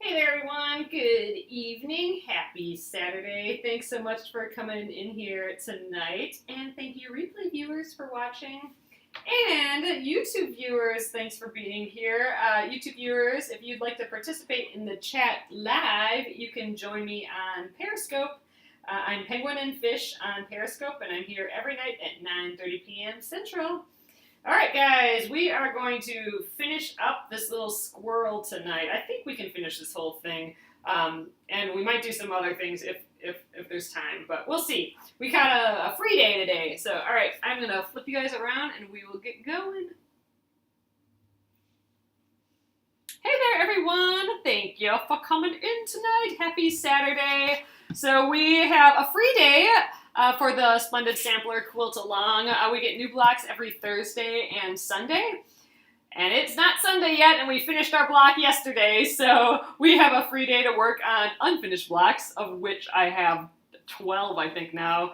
Hey there, everyone. Good evening. Happy Saturday. Thanks so much for coming in here tonight. And thank you, replay viewers, for watching. And YouTube viewers, thanks for being here. YouTube viewers, if you'd like to participate in the chat live, you can join me on Periscope. I'm penguinandfish on Periscope, and I'm here every night at 9:30 p.m. Central. Alright guys, we are going to finish up this little squirrel tonight. I think we can finish this whole thing, and we might do some other things if there's time, but we'll see. We got a free day today, so alright, I'm going to flip you guys around and we will get going. Hey there everyone, thank you for coming in tonight. Happy Saturday. So we have a free day for the Splendid Sampler quilt along. We get new blocks every Thursday and Sunday. And it's not Sunday yet, and we finished our block yesterday, so we have a free day to work on unfinished blocks, of which I have 12, I think, now.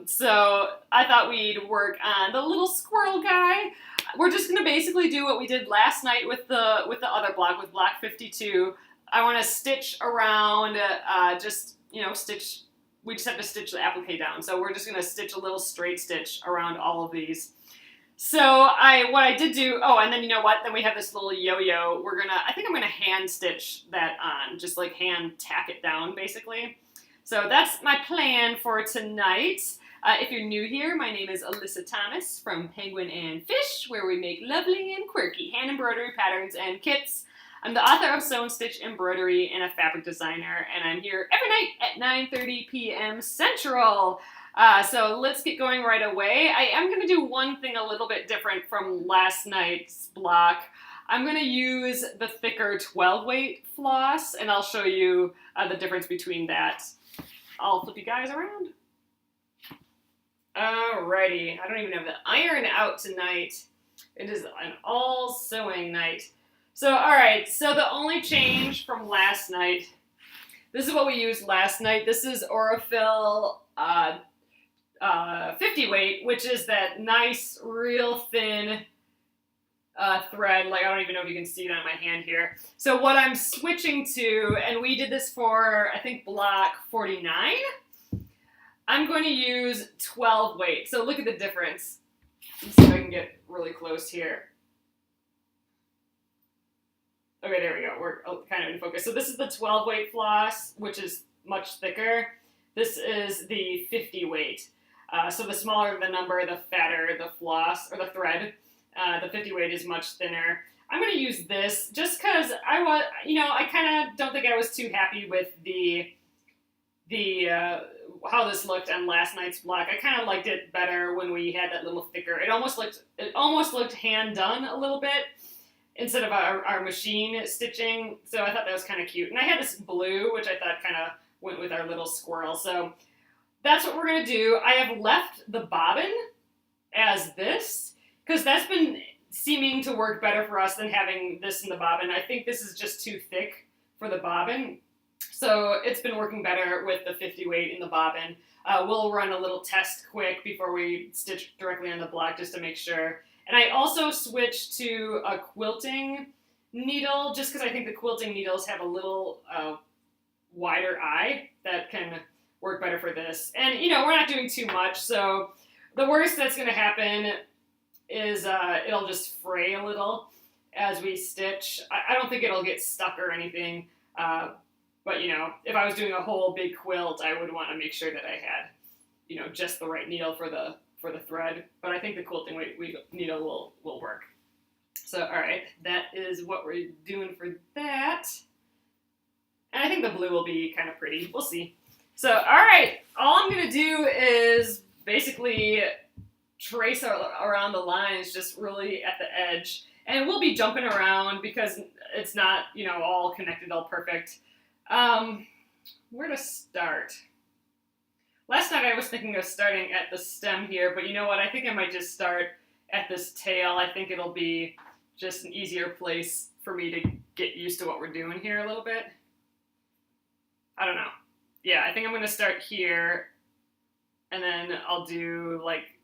So I thought we'd work on the little squirrel guy. We're just going to basically do what we did last night with the other block, with block 52. I want to stitch around, stitch. We just have to stitch the applique down. So we're just going to stitch a little straight stitch around all of these. So what I did do, and then you know what? Then we have this little yo-yo. I think I'm going to hand stitch that on, just like hand tack it down basically. So that's my plan for tonight. If you're new here, my name is Alyssa Thomas from Penguin and Fish, where we make lovely and quirky hand embroidery patterns and kits. I'm the author of Sew and Stitch Embroidery and a fabric designer, and I'm here every night at 9:30 p.m. Central. So let's get going right away. I am going to do one thing a little bit different from last night's block. I'm going to use the thicker 12-weight floss, and I'll show you the difference between that. I'll flip you guys around. Alrighty, I don't even have the iron out tonight. It is an all sewing night. So, alright, so the only change from last night, this is what we used last night. This is Aurifil 50 weight, which is that nice, real thin thread. Like, I don't even know if you can see it on my hand here. So what I'm switching to, and we did this for, I think, block 49, I'm going to use 12 weight. So look at the difference. Let's see if I can get really close here. Okay, there we go. We're kind of in focus. So this is the 12 weight floss, which is much thicker. This is the 50 weight. So the smaller the number, the fatter the floss, or the thread. The 50 weight is much thinner. I'm going to use this just because I kind of don't think I was too happy with how this looked on last night's block. I kind of liked it better when we had that little thicker. It almost looked hand done a little bit, instead of our machine stitching, so I thought that was kind of cute. And I had this blue, which I thought kind of went with our little squirrel, so that's what we're going to do. I have left the bobbin as this, because that's been seeming to work better for us than having this in the bobbin. I think this is just too thick for the bobbin, so it's been working better with the 50 weight in the bobbin. We'll run a little test quick before we stitch directly on the block, just to make sure. And I also switched to a quilting needle, just because I think the quilting needles have a little wider eye that can work better for this. And, we're not doing too much, so the worst that's going to happen is it'll just fray a little as we stitch. I don't think it'll get stuck or anything, but, if I was doing a whole big quilt, I would want to make sure that I had, just the right needle for the thread, but I think the quilting needle will work. So, alright, that is what we're doing for that. And I think the blue will be kind of pretty. We'll see. So, alright, all I'm going to do is basically trace around the lines just really at the edge. And we'll be jumping around because it's not, all connected, all perfect. Where to start? Last night I was thinking of starting at the stem here, but you know what? I think I might just start at this tail. I think it'll be just an easier place for me to get used to what we're doing here a little bit. I don't know. Yeah, I think I'm going to start here, and then I'll do, like,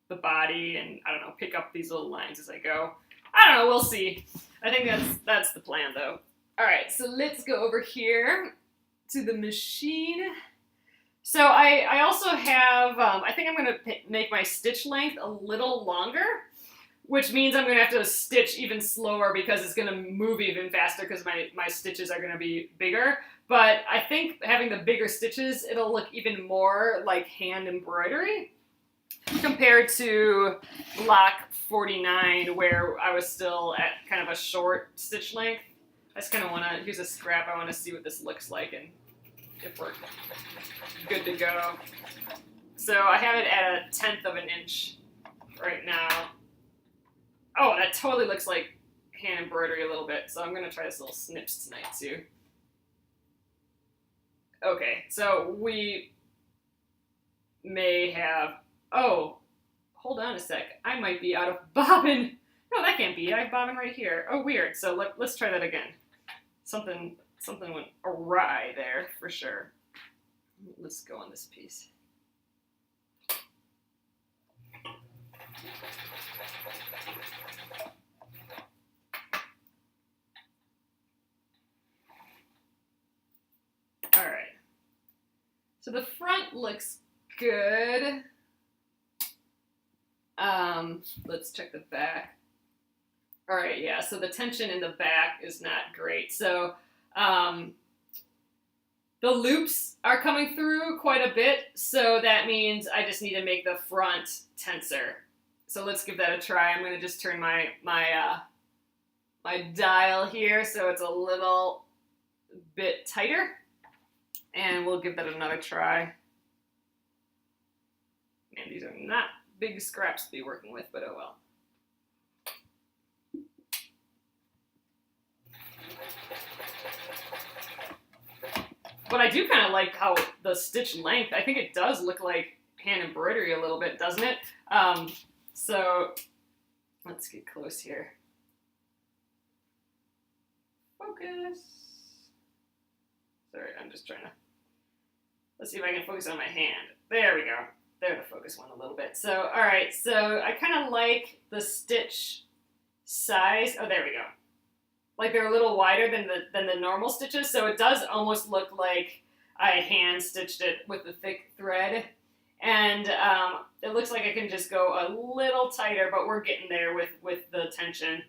the body, and, I don't know, pick up these little lines as I go. I don't know, we'll see. I think that's the plan, though. All right, so let's go over here to the machine. So I also have, I think I'm going to make my stitch length a little longer, which means I'm going to have to stitch even slower because it's going to move even faster because my stitches are going to be bigger. But I think having the bigger stitches, it'll look even more like hand embroidery compared to block 49 where I was still at kind of a short stitch length. I just kind of want to, here's a scrap, I want to see what this looks like and if we're good to go. So I have it at 1/10 of an inch right now. Oh, that totally looks like hand embroidery a little bit, so I'm going to try this little snips tonight too. Okay, so we may have, oh, hold on a sec, I might be out of bobbin. No, that can't be, I have bobbin right here. Oh, weird, so let's try that again. Something went awry there, for sure. Let's go on this piece. All right. So the front looks good. Let's check the back. All right, yeah, so the tension in the back is not great. So the loops are coming through quite a bit, so that means I just need to make the front tenser. So let's give that a try. I'm gonna just turn my dial here so it's a little bit tighter, and we'll give that another try. Man, these are not big scraps to be working with, but oh well. But I do kind of like how the stitch length, I think it does look like hand embroidery a little bit, doesn't it? So let's get close here. Focus. Sorry, I'm just trying to, let's see if I can focus on my hand. There we go. There, the focus went a little bit. So, all right, so I kind of like the stitch size. Oh, there we go. Like they're a little wider than the normal stitches, so it does almost look like I hand stitched it with the thick thread. And it looks like I can just go a little tighter, but we're getting there with the tension.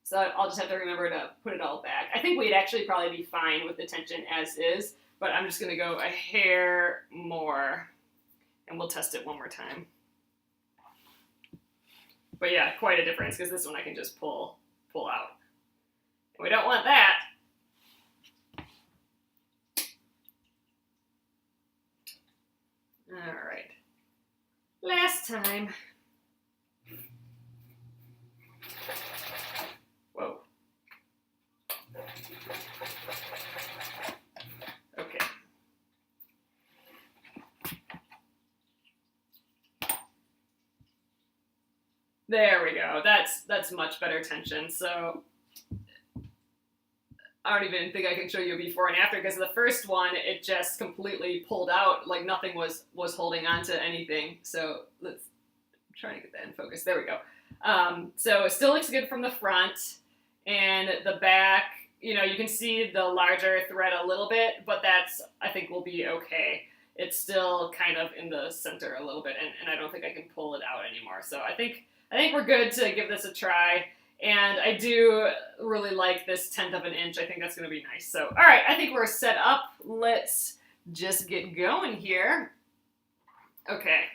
So I'll just have to remember to put it all back. I think we'd actually probably be fine with the tension as is, but I'm just gonna go a hair more, and we'll test it one more time. But yeah, quite a difference, because this one I can just pull out. We don't want that. All right. Last time. Whoa. Okay. There we go. That's much better tension. So I don't even think I can show you a before and after, because the first one, it just completely pulled out, like nothing was holding on to anything. So let's try to get that in focus. There we go. So it still looks good from the front, and the back, you know, you can see the larger thread a little bit, but that's, I think, will be okay. It's still kind of in the center a little bit, and I don't think I can pull it out anymore. So I think we're good to give this a try. And I do really like this 1/10 of an inch. I think that's going to be nice. So, all right, I think we're set up. Let's just get going here. Okay.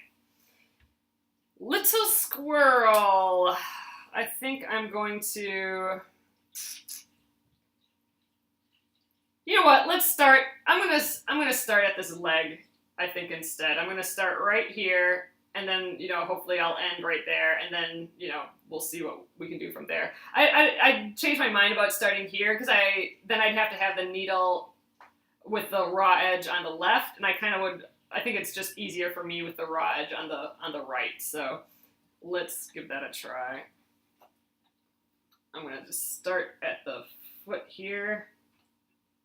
Little squirrel. I think I'm going to, you know what? Let's start. I'm gonna start at this leg, I think, instead. I'm gonna start right here. And then, you know, hopefully I'll end right there, and then, you know, we'll see what we can do from there. I changed my mind about starting here, because then I'd have to have the needle with the raw edge on the left, and I think it's just easier for me with the raw edge on the right. So let's give that a try. I'm gonna just start at the foot here,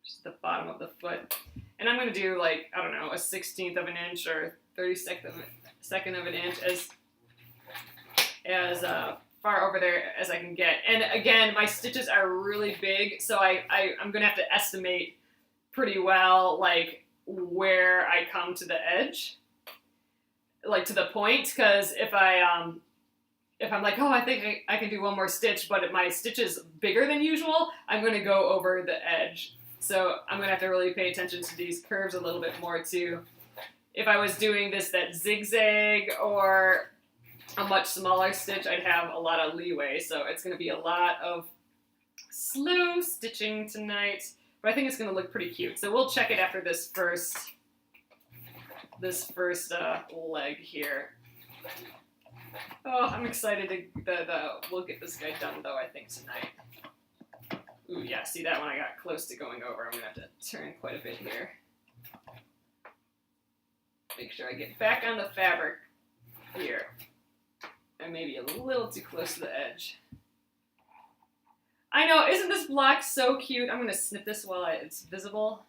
just the bottom of the foot, and I'm gonna do, like, I don't know, a 1/16 of an inch or 32nd of an inch as far over there as I can get. And again, my stitches are really big, so I'm gonna have to estimate pretty well, like where I come to the edge, like to the point, because if I'm like, oh, I think I can do one more stitch, but my stitch is bigger than usual, I'm gonna go over the edge. So I'm gonna have to really pay attention to these curves a little bit more too. If I was doing that zigzag or a much smaller stitch, I'd have a lot of leeway. So it's going to be a lot of slow stitching tonight, but I think it's going to look pretty cute. So we'll check it after this first leg here. Oh, I'm excited we'll get this guy done though, I think tonight. Ooh, yeah, see that one I got close to going over. I'm going to have to turn quite a bit here. Make sure I get back on the fabric here. And maybe a little too close to the edge. I know, isn't this block so cute? I'm going to snip this while it's visible.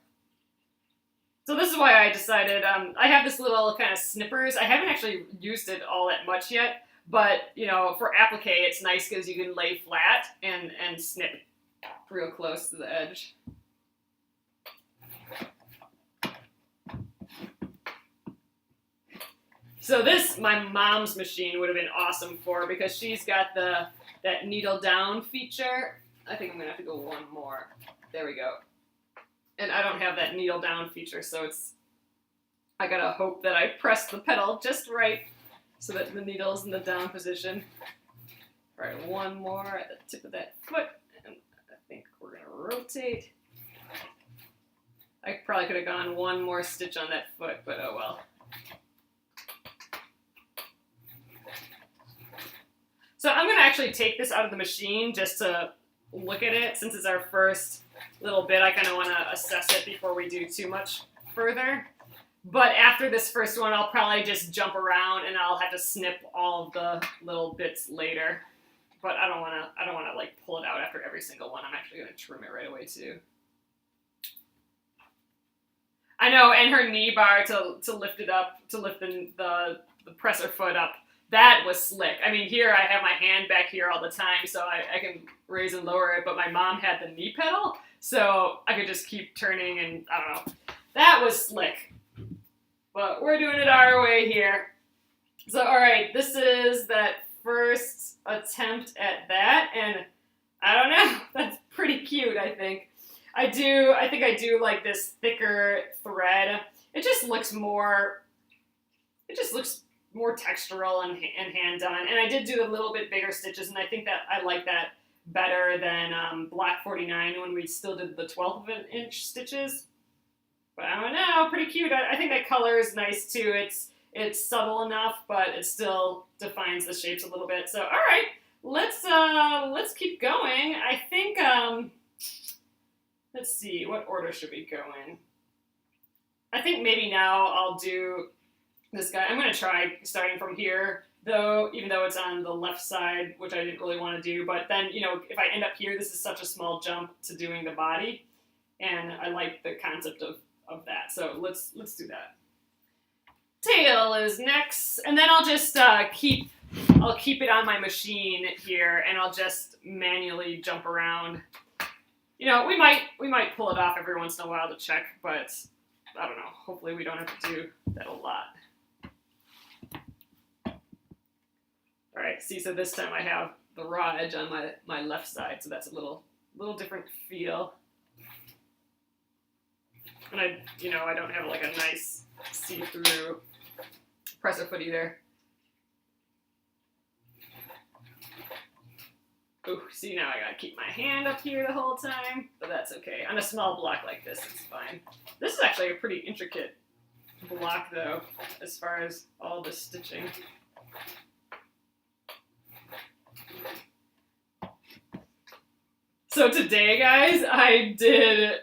So this is why I decided, I have this little kind of snippers. I haven't actually used it all that much yet, but, you know, for applique, it's nice because you can lay flat and snip real close to the edge. So this, my mom's machine would have been awesome for, because she's got that needle down feature. I think I'm gonna have to go one more. There we go. And I don't have that needle down feature, so I gotta hope that I press the pedal just right so that the needle's in the down position. All right, one more at the tip of that foot, and I think we're gonna rotate. I probably could have gone one more stitch on that foot, but oh well. So I'm going to actually take this out of the machine just to look at it. Since it's our first little bit, I kind of want to assess it before we do too much further. But after this first one, I'll probably just jump around and I'll have to snip all of the little bits later. But I don't want to like pull it out after every single one. I'm actually going to trim it right away too. I know, and her knee bar to lift it up, to lift the presser foot up. That was slick. I mean, here I have my hand back here all the time, so I can raise and lower it, but my mom had the knee pedal, so I could just keep turning, and I don't know. That was slick. But we're doing it our way here. So, all right, this is that first attempt at that, and I don't know. That's pretty cute, I think. I think I do like this thicker thread. It just looks more textural and hand done. And I did do a little bit bigger stitches, and I think that I like that better than Black 49 when we still did the 12th of an inch stitches. But I don't know, pretty cute. I think that color is nice too. It's subtle enough, but it still defines the shapes a little bit. So all right, let's keep going. I think let's see, what order should we go in? I think maybe now I'll do this guy. I'm going to try starting from here, though, even though it's on the left side, which I didn't really want to do. But then, you know, if I end up here, this is such a small jump to doing the body, and I like the concept of that. So let's do that. Tail is next, and then I'll just keep it on my machine here, and I'll just manually jump around. You know, we might pull it off every once in a while to check, but I don't know. Hopefully we don't have to do that a lot. All right, see, so this time I have the raw edge on my left side, so that's a little different feel. And I don't have like a nice see-through presser foot either. Oh, see, now I gotta keep my hand up here the whole time, but that's okay. On a small block like this, it's fine. This is actually a pretty intricate block, though, as far as all the stitching. So today, guys, I did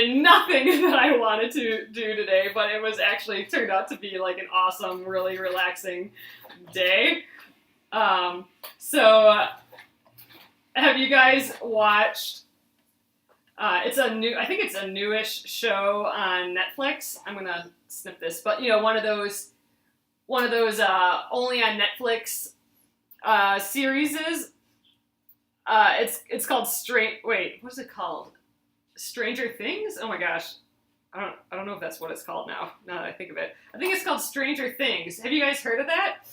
nothing that I wanted to do today, but it was actually turned out to be like an awesome, really relaxing day. So have you guys watched, I think it's a newish show on Netflix. I'm gonna snip this, but you know, one of those only on Netflix series is. It's called Wait, what is it called? Stranger Things? Oh my gosh, I don't know if that's what it's called now. Now that I think of it, I think it's called Stranger Things. Have you guys heard of that?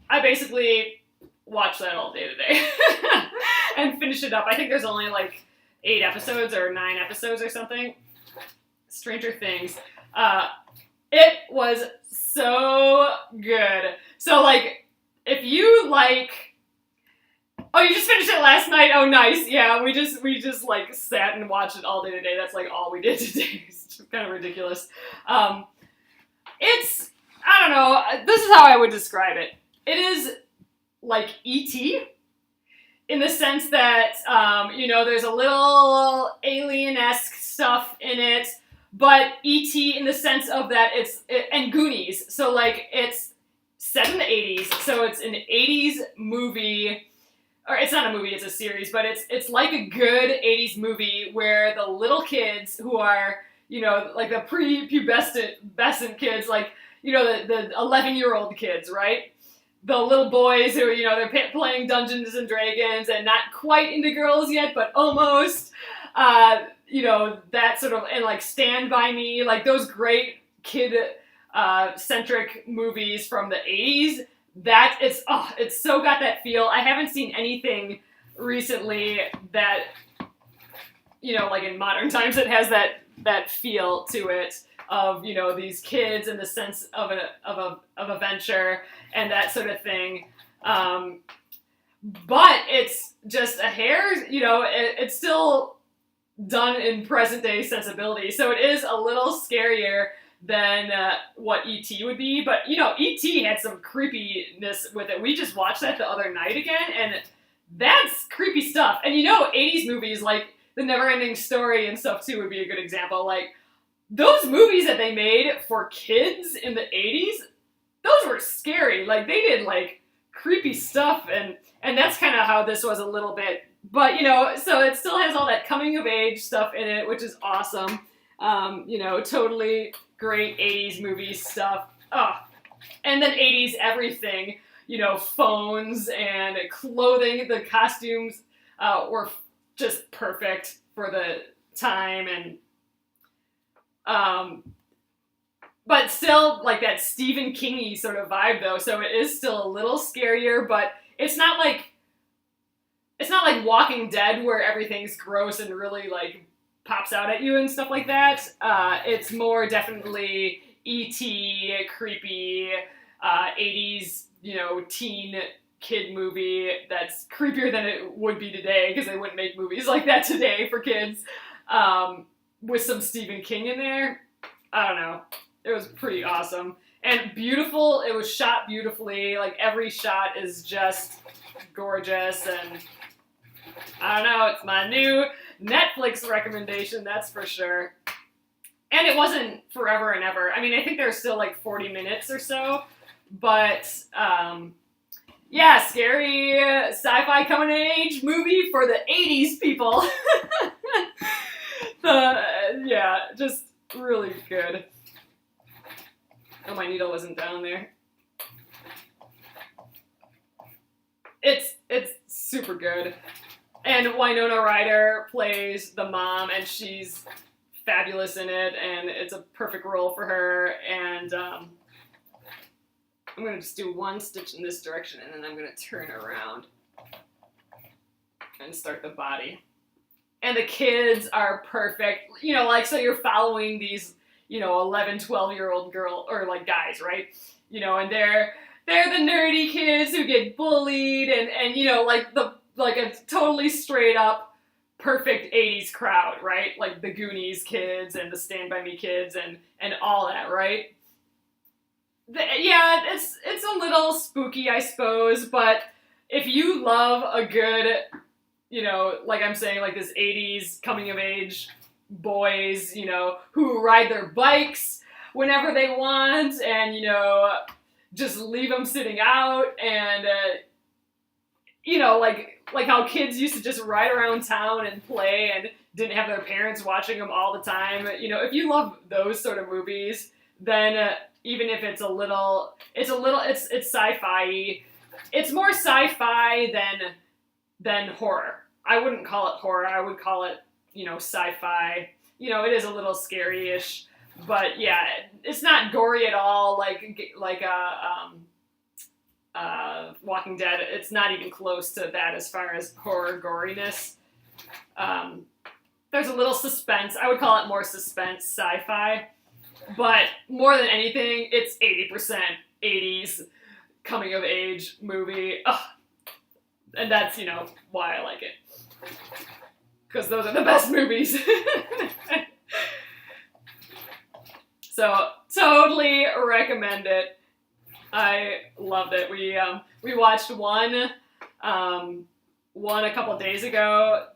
I basically watch that all day today and finish it up. I think there's only like 8 episodes or 9 episodes or something. Stranger Things. It was so good. So like, if you like. Oh, you just finished it last night? Oh, nice. Yeah, we just like sat and watched it all day today. That's like all we did today. It's just kind of ridiculous. It's, I don't know, this is how I would describe it. It is like E.T. in the sense that, there's a little alien-esque stuff in it, but E.T. in the sense of that and Goonies. So like, it's set in the 80s, so it's an 80s movie. Or it's not a movie, it's a series, but it's like a good 80s movie where the little kids who are, like the pre-pubescent kids, like, the 11-year-old kids, right? The little boys who, they're playing Dungeons and Dragons and not quite into girls yet, but almost, that sort of, and like Stand By Me, like those great kid-centric movies from the 80s. That it's so got that feel. I haven't seen anything recently that, like in modern times, that has that feel to it of, these kids and the sense of a venture and that sort of thing. But it's just a hair, it's still done in present day sensibility. So it is a little scarier than what E.T. would be. But, E.T. had some creepiness with it. We just watched that the other night again, and that's creepy stuff. And 80s movies, like The Never-Ending Story and stuff, too, would be a good example. Like, those movies that they made for kids in the 80s, those were scary. Like, they did, like, creepy stuff, and that's kind of how this was a little bit. But, so it still has all that coming-of-age stuff in it, which is awesome. Totally great 80s movie stuff. Oh, and then 80s everything, phones and clothing. The costumes were just perfect for the time, and but still like that Stephen King-y sort of vibe though. So it is still a little scarier, but it's not like Walking Dead where everything's gross and really like pops out at you and stuff like that. It's more definitely E.T., creepy, 80s, teen kid movie that's creepier than it would be today, because they wouldn't make movies like that today for kids, with some Stephen King in there. I don't know. It was pretty awesome. And beautiful. It was shot beautifully. Like, every shot is just gorgeous, and I don't know, it's my new Netflix recommendation, that's for sure. And it wasn't forever and ever. I mean, I think there's still like 40 minutes or so, but scary sci-fi coming of age movie for the 80s people. Just really good. Oh, my needle wasn't down there. It's super good. And Winona Ryder plays the mom, and she's fabulous in it, and it's a perfect role for her. And I'm going to just do one stitch in this direction, and then I'm going to turn around and start the body. And the kids are perfect. So you're following these, 11, 12-year-old girl, or like guys, right? And they're the nerdy kids who get bullied, and like a totally straight up perfect 80s crowd, right? Like the Goonies kids and the Stand By Me kids and all that, right? It's a little spooky, I suppose, but if you love a good, like I'm saying, like this 80s coming of age boys, who ride their bikes whenever they want, and, just leave them sitting out, and, like how kids used to just ride around town and play and didn't have their parents watching them all the time. If you love those sort of movies, then even if it's sci-fi, it's more sci-fi than horror. I wouldn't call it horror. I would call it, you know, sci-fi. You know, it is a little scary-ish, but yeah, it's not gory at all. Like Walking Dead. It's not even close to that as far as horror goriness. There's a little suspense. I would call it more suspense sci-fi, but more than anything, it's 80% 80s coming of age movie. Ugh. And that's, you know, why I like it. Because those are the best movies. So, totally recommend it. I loved it. We watched one a couple days ago,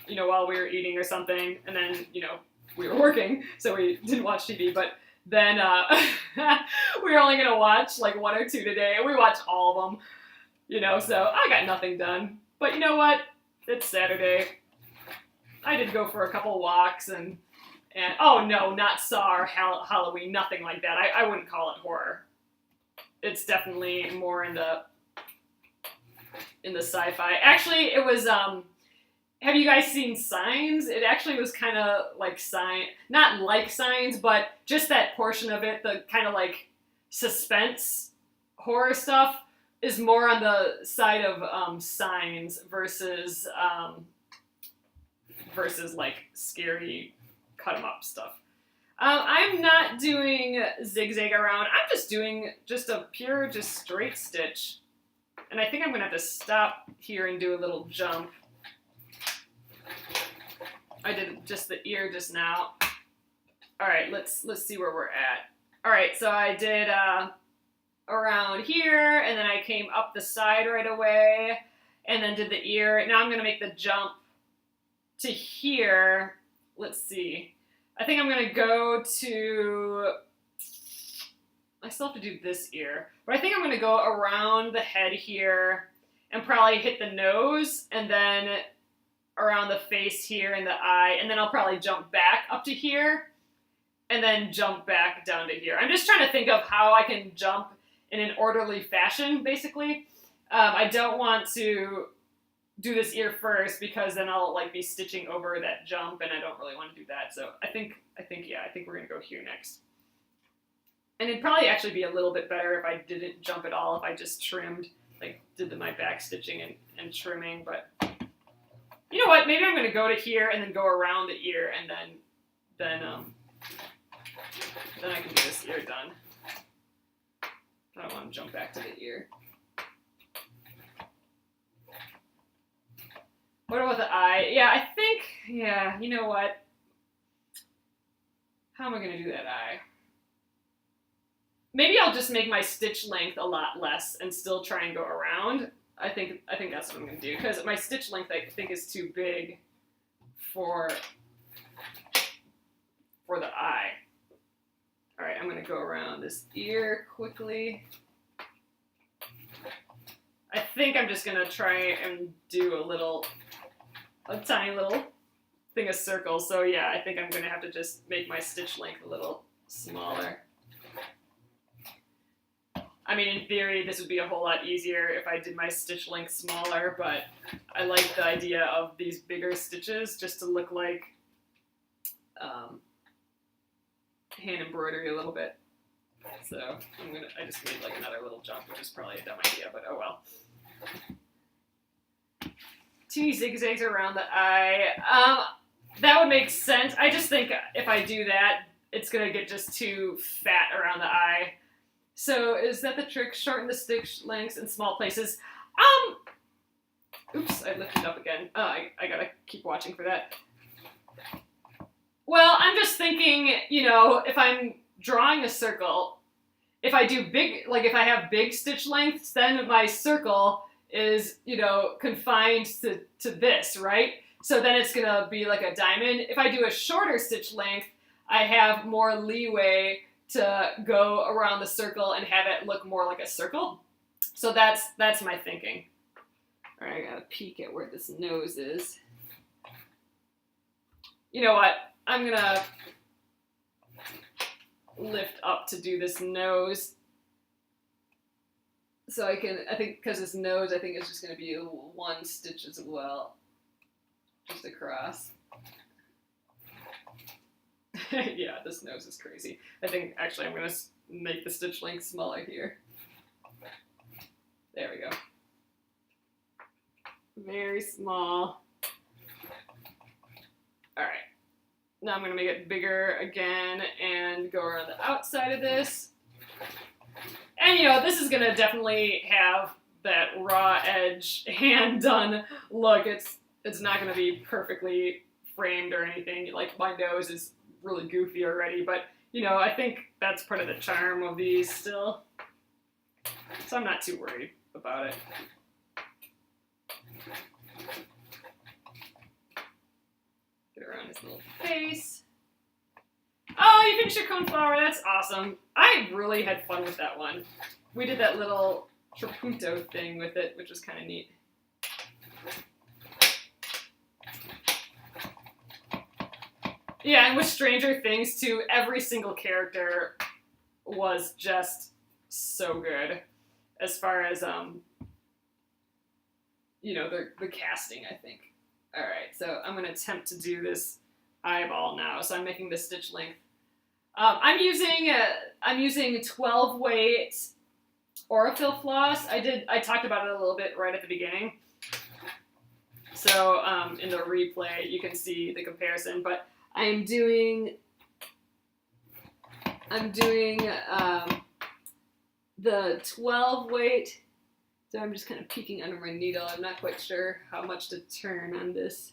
you know, while we were eating or something, and then, you know, we were working, so we didn't watch TV, but then we were only going to watch like 1 or 2 today, and we watched all of them, you know, so I got nothing done. But you know what? It's Saturday. I did go for a couple walks, and oh no, not Saw or Halloween, nothing like that. I wouldn't call it horror. It's definitely more in the sci-fi. Actually, it was, have you guys seen Signs? It actually was kind of like not like Signs, but just that portion of it, the kind of like suspense horror stuff, is more on the side of Signs versus like scary cut 'em up stuff. I'm not doing zigzag around. I'm just doing a pure, just straight stitch. And I think I'm gonna have to stop here and do a little jump. I did just the ear just now. All right, let's see where we're at. All right, so I did around here, and then I came up the side right away, and then did the ear. Now I'm gonna make the jump to here. Let's see. I think I'm gonna go to, I still have to do this ear, but I think I'm gonna go around the head here and probably hit the nose, and then around the face here and the eye, and then I'll probably jump back up to here, and then jump back down to here. I'm just trying to think of how I can jump in an orderly fashion, basically. I don't want to do this ear first, because then I'll like be stitching over that jump, and I don't really want to do that. So I think we're gonna go here next. And it'd probably actually be a little bit better if I didn't jump at all, if I just trimmed, like did my back stitching and trimming. But you know what? Maybe I'm gonna go to here and then go around the ear, and then I can get this ear done. I don't want to jump back to the ear. What about the eye? Yeah, I think, yeah, you know what? How am I going to do that eye? Maybe I'll just make my stitch length a lot less and still try and go around. I think that's what I'm going to do, because my stitch length, I think, is too big for the eye. All right, I'm going to go around this ear quickly. I think I'm just going to try and do a tiny little thing of circles. So yeah, I think I'm going to have to just make my stitch length a little smaller. I mean, in theory, this would be a whole lot easier if I did my stitch length smaller, but I like the idea of these bigger stitches just to look like hand embroidery a little bit. So I just made like another little jump, which is probably a dumb idea, but oh well. 2 zigzags around the eye. That would make sense. I just think if I do that, it's gonna get just too fat around the eye. So is that the trick? Shorten the stitch lengths in small places. Oops, I lifted up again. I gotta keep watching for that. Well, I'm just thinking, you know, if I'm drawing a circle, if I do if I have big stitch lengths, then my circle is, you know, confined to this, right? So then it's gonna be like a diamond. If I do a shorter stitch length, I have more leeway to go around the circle and have it look more like a circle. So that's my thinking. All right, I gotta peek at where this nose is. You know what? I'm gonna lift up to do this nose. So I think because his nose, I think it's just going to be one stitch as well, just across. Yeah, this nose is crazy. I think actually I'm going to make the stitch length smaller here. There we go. Very small. All right. Now I'm going to make it bigger again and go around the outside of this. And, you know, this is going to definitely have that raw edge, hand-done look. It's not going to be perfectly framed or anything. Like, my nose is really goofy already, but, you know, I think that's part of the charm of these still. So I'm not too worried about it. Get around his little face. Oh, you finished your coneflower. That's awesome. I really had fun with that one. We did that little trapunto thing with it, which was kind of neat. Yeah, and with Stranger Things, too, every single character was just so good as far as, you know, the casting, I think. All right, so I'm going to attempt to do this eyeball now. So I'm making the stitch length. I'm using 12 weight Aurifil floss. I talked about it a little bit right at the beginning. So in the replay, you can see the comparison, but I'm doing the 12 weight. So I'm just kind of peeking under my needle. I'm not quite sure how much to turn on this.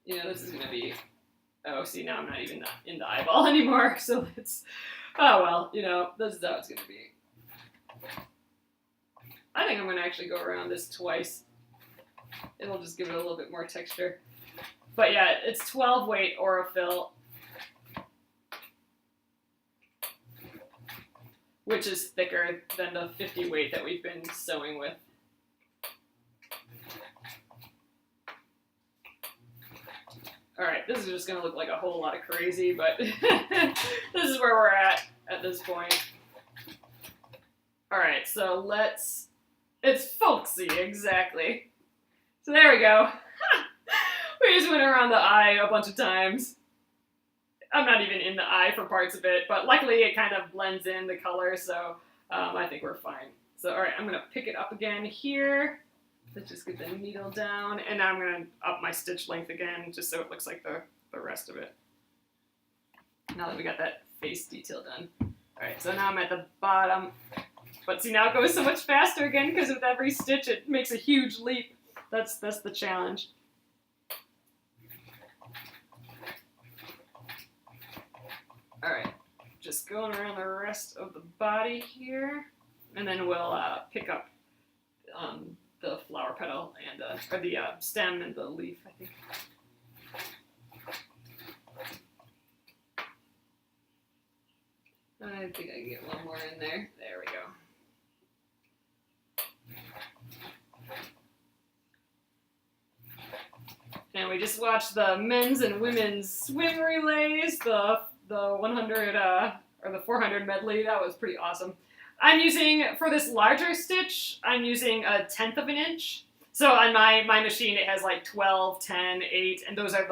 You know, this is going to be, oh, see, now I'm not even in the eyeball anymore. So it's, oh, well, you know, this is how it's going to be. I think I'm going to actually go around this twice. It'll just give it a little bit more texture. But yeah, it's 12 weight Aurifil, which is thicker than the 50 weight that we've been sewing with. All right, this is just gonna look like a whole lot of crazy, but this is where we're at this point. All right, so it's folksy, exactly. So there we go. We just went around the eye a bunch of times. I'm not even in the eye for parts of it, but luckily it kind of blends in the color, so I think we're fine. So, all right, I'm gonna pick it up again here. Let's just get the needle down, and now I'm gonna up my stitch length again, just so it looks like the rest of it. Now that we got that face detail done. All right, so now I'm at the bottom, but see, now it goes so much faster again, because with every stitch it makes a huge leap. That's the challenge. All right, just going around the rest of the body here, and then we'll pick up the flower petal and or the stem and the leaf, I think. I think I can get one more in there. There we go. And we just watched the men's and women's swim relays, the 100 or the 400 medley. That was pretty awesome. I'm using, for this larger stitch, I'm using 1/10 of an inch. So on my machine, it has like 12, 10, 8, and those are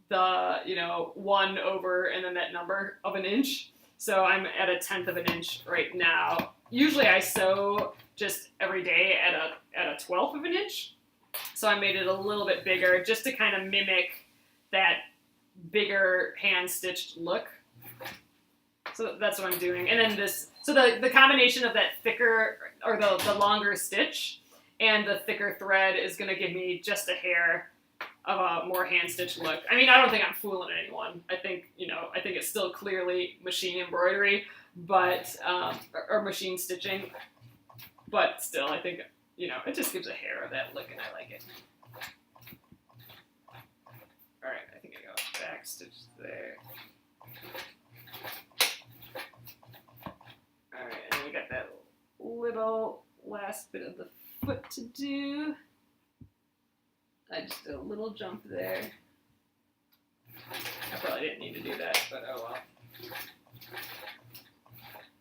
the you know, 1 over and then that number of an inch. So I'm at 1/10 of an inch right now. Usually I sew just every day at a 1/12 of an inch. So I made it a little bit bigger just to kind of mimic that bigger hand-stitched look. So that's what I'm doing. And then this, so the combination of that thicker, or the longer stitch and the thicker thread is going to give me just a hair of a more hand-stitched look. I mean, I don't think I'm fooling anyone. I think, you know, I think it's still clearly machine embroidery, but, or machine stitching, but still, I think, you know, it just gives a hair of that look and I like it. All right, I think I got a back stitch there. All right, and then we got that little last bit of the foot to do. I just did a little jump there. I probably didn't need to do that, but oh well.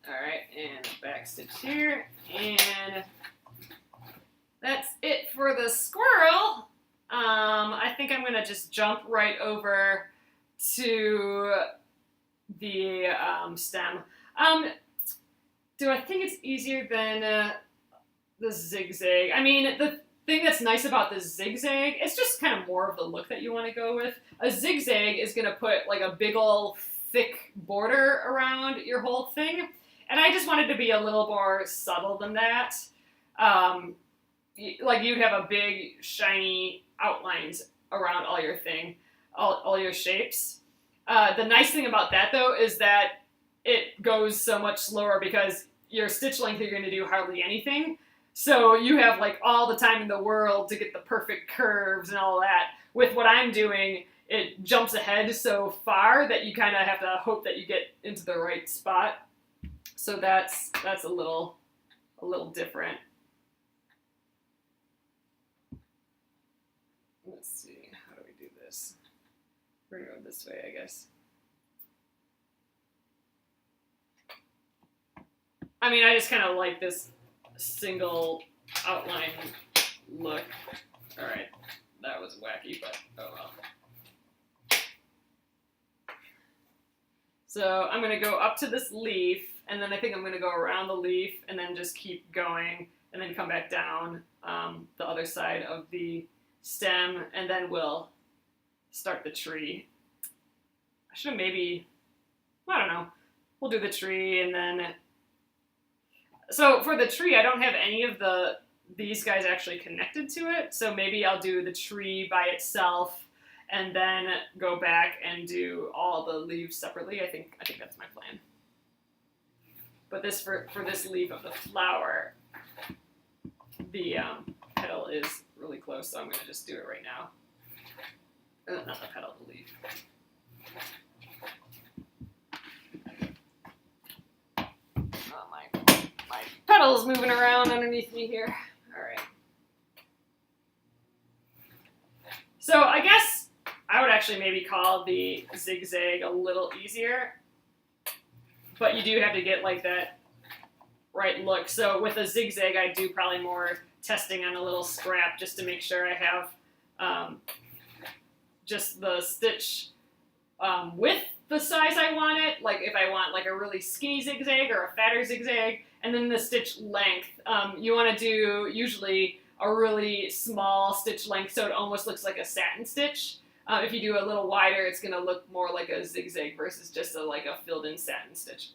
Alright, and back stitch here, and that's it for the squirrel. I think I'm gonna just jump right over to the stem. Do I think it's easier than the zigzag? I mean, the thing that's nice about the zigzag, it's just kind of more of the look that you want to go with. A zigzag is gonna put like a big ol' thick border around your whole thing. And I just wanted to be a little more subtle than that. Like you'd have a big, shiny outlines around all your thing, all your shapes. The nice thing about that, though, is that it goes so much slower because your stitch length, you're going to do hardly anything. So you have like all the time in the world to get the perfect curves and all that. With what I'm doing, it jumps ahead so far that you kind of have to hope that you get into the right spot. So that's a little different. Let's see, how do we do this? We're gonna go this way, I guess. I mean, I just kind of like this single outline look. All right, that was wacky, but oh well. So I'm gonna go up to this leaf, and then I think I'm going to go around the leaf and then just keep going and then come back down the other side of the stem, and then we'll start the tree. I should have maybe, I don't know, we'll do the tree and then... So for the tree, I don't have any of these guys actually connected to it, so maybe I'll do the tree by itself and then go back and do all the leaves separately. I think that's my plan. But this for this leaf of the flower, the petal is really close, so I'm going to just do it right now. Not the petal, the leaf. Oh, my petal's moving around underneath me here. All right. So I guess I would actually maybe call the zigzag a little easier. But you do have to get like that right look. So with a zigzag, I do probably more testing on a little scrap just to make sure I have just the stitch width the size I want it. Like if I want like a really skinny zigzag or a fatter zigzag, and then the stitch length. You want to do usually a really small stitch length so it almost looks like a satin stitch. If you do a little wider, it's going to look more like a zigzag versus just like a filled-in satin stitch.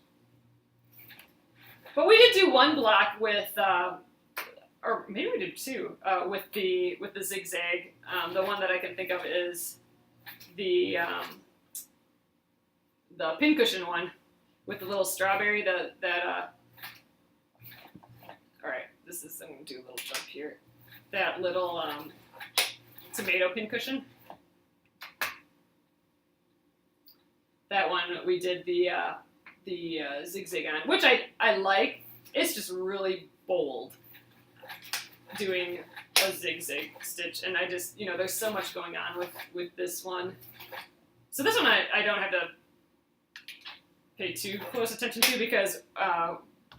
But we did do one block with, or maybe we did two, with the zigzag. The one that I can think of is the pincushion one with the little strawberry. All right, I'm going to do a little jump here. That little tomato pincushion. That one we did the zigzag on, which I like. It's just really bold doing a zigzag stitch, and I just, there's so much going on with this one. So this one I don't have to pay too close attention to because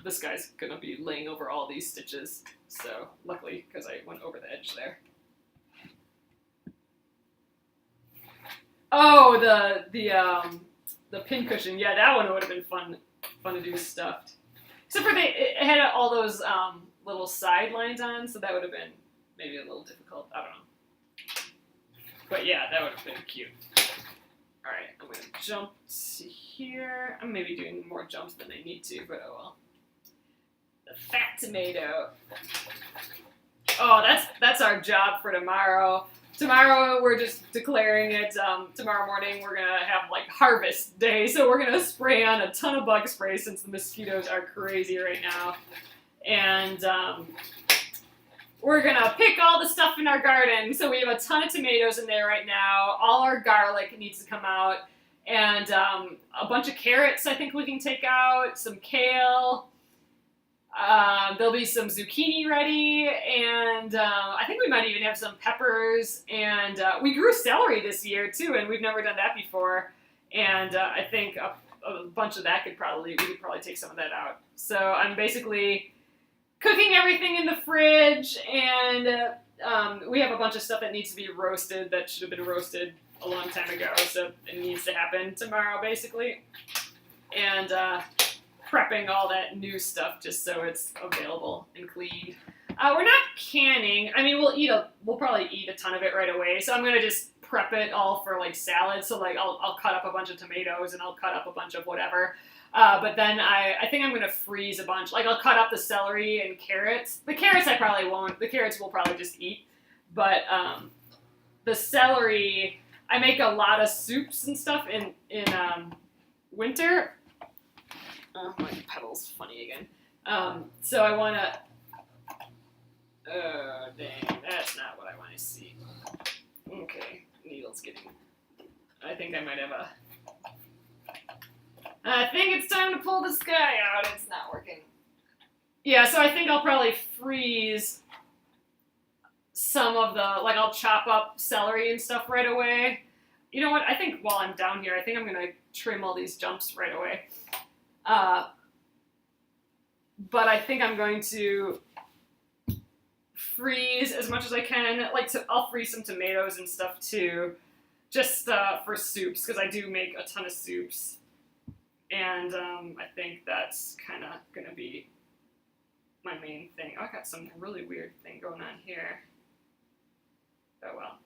this guy's gonna be laying over all these stitches. So luckily, because I went over the edge there. Oh, the pincushion, yeah, that one would have been fun to do stuffed. Except for it had all those little side lines on, so that would have been maybe a little difficult. I don't know. But yeah, that would have been cute. All right, I'm gonna jump to here. I'm maybe doing more jumps than I need to, but oh well. The fat tomato. Oh, that's our job for tomorrow. Tomorrow, we're just declaring it, tomorrow morning, we're going to have, like, harvest day, so we're going to spray on a ton of bug spray since the mosquitoes are crazy right now, and we're going to pick all the stuff in our garden, so we have a ton of tomatoes in there right now, all our garlic needs to come out, and a bunch of carrots I think we can take out, some kale. There'll be some zucchini ready, and I think we might even have some peppers, and we grew celery this year too, and we've never done that before, and I think a bunch of that we could probably take some of that out. So I'm basically cooking everything in the fridge, and we have a bunch of stuff that needs to be roasted that should have been roasted a long time ago, so it needs to happen tomorrow, basically. And prepping all that new stuff just so it's available and clean. We're not canning. I mean, we'll probably eat a ton of it right away, so I'm gonna just prep it all for like salad. So like I'll cut up a bunch of tomatoes and I'll cut up a bunch of whatever. But then I think I'm gonna freeze a bunch. Like I'll cut up the celery and carrots. The carrots I probably won't. The carrots we'll probably just eat. But the celery, I make a lot of soups and stuff in winter. Oh, my pedal's funny again. So I wanna. Oh dang, that's not what I want to see. Okay, needle's getting. I think I might have a. I think it's time to pull this guy out. It's not working. Yeah, so I think I'll probably freeze some of the, like I'll chop up celery and stuff right away. You know what, I think while I'm down here, I think I'm going to trim all these jumps right away. But I think I'm going to freeze as much as I can. Like, I'll freeze some tomatoes and stuff too, just for soups, because I do make a ton of soups. And I think that's kind of going to be my main thing. Oh, I got some really weird thing going on here. Oh, well.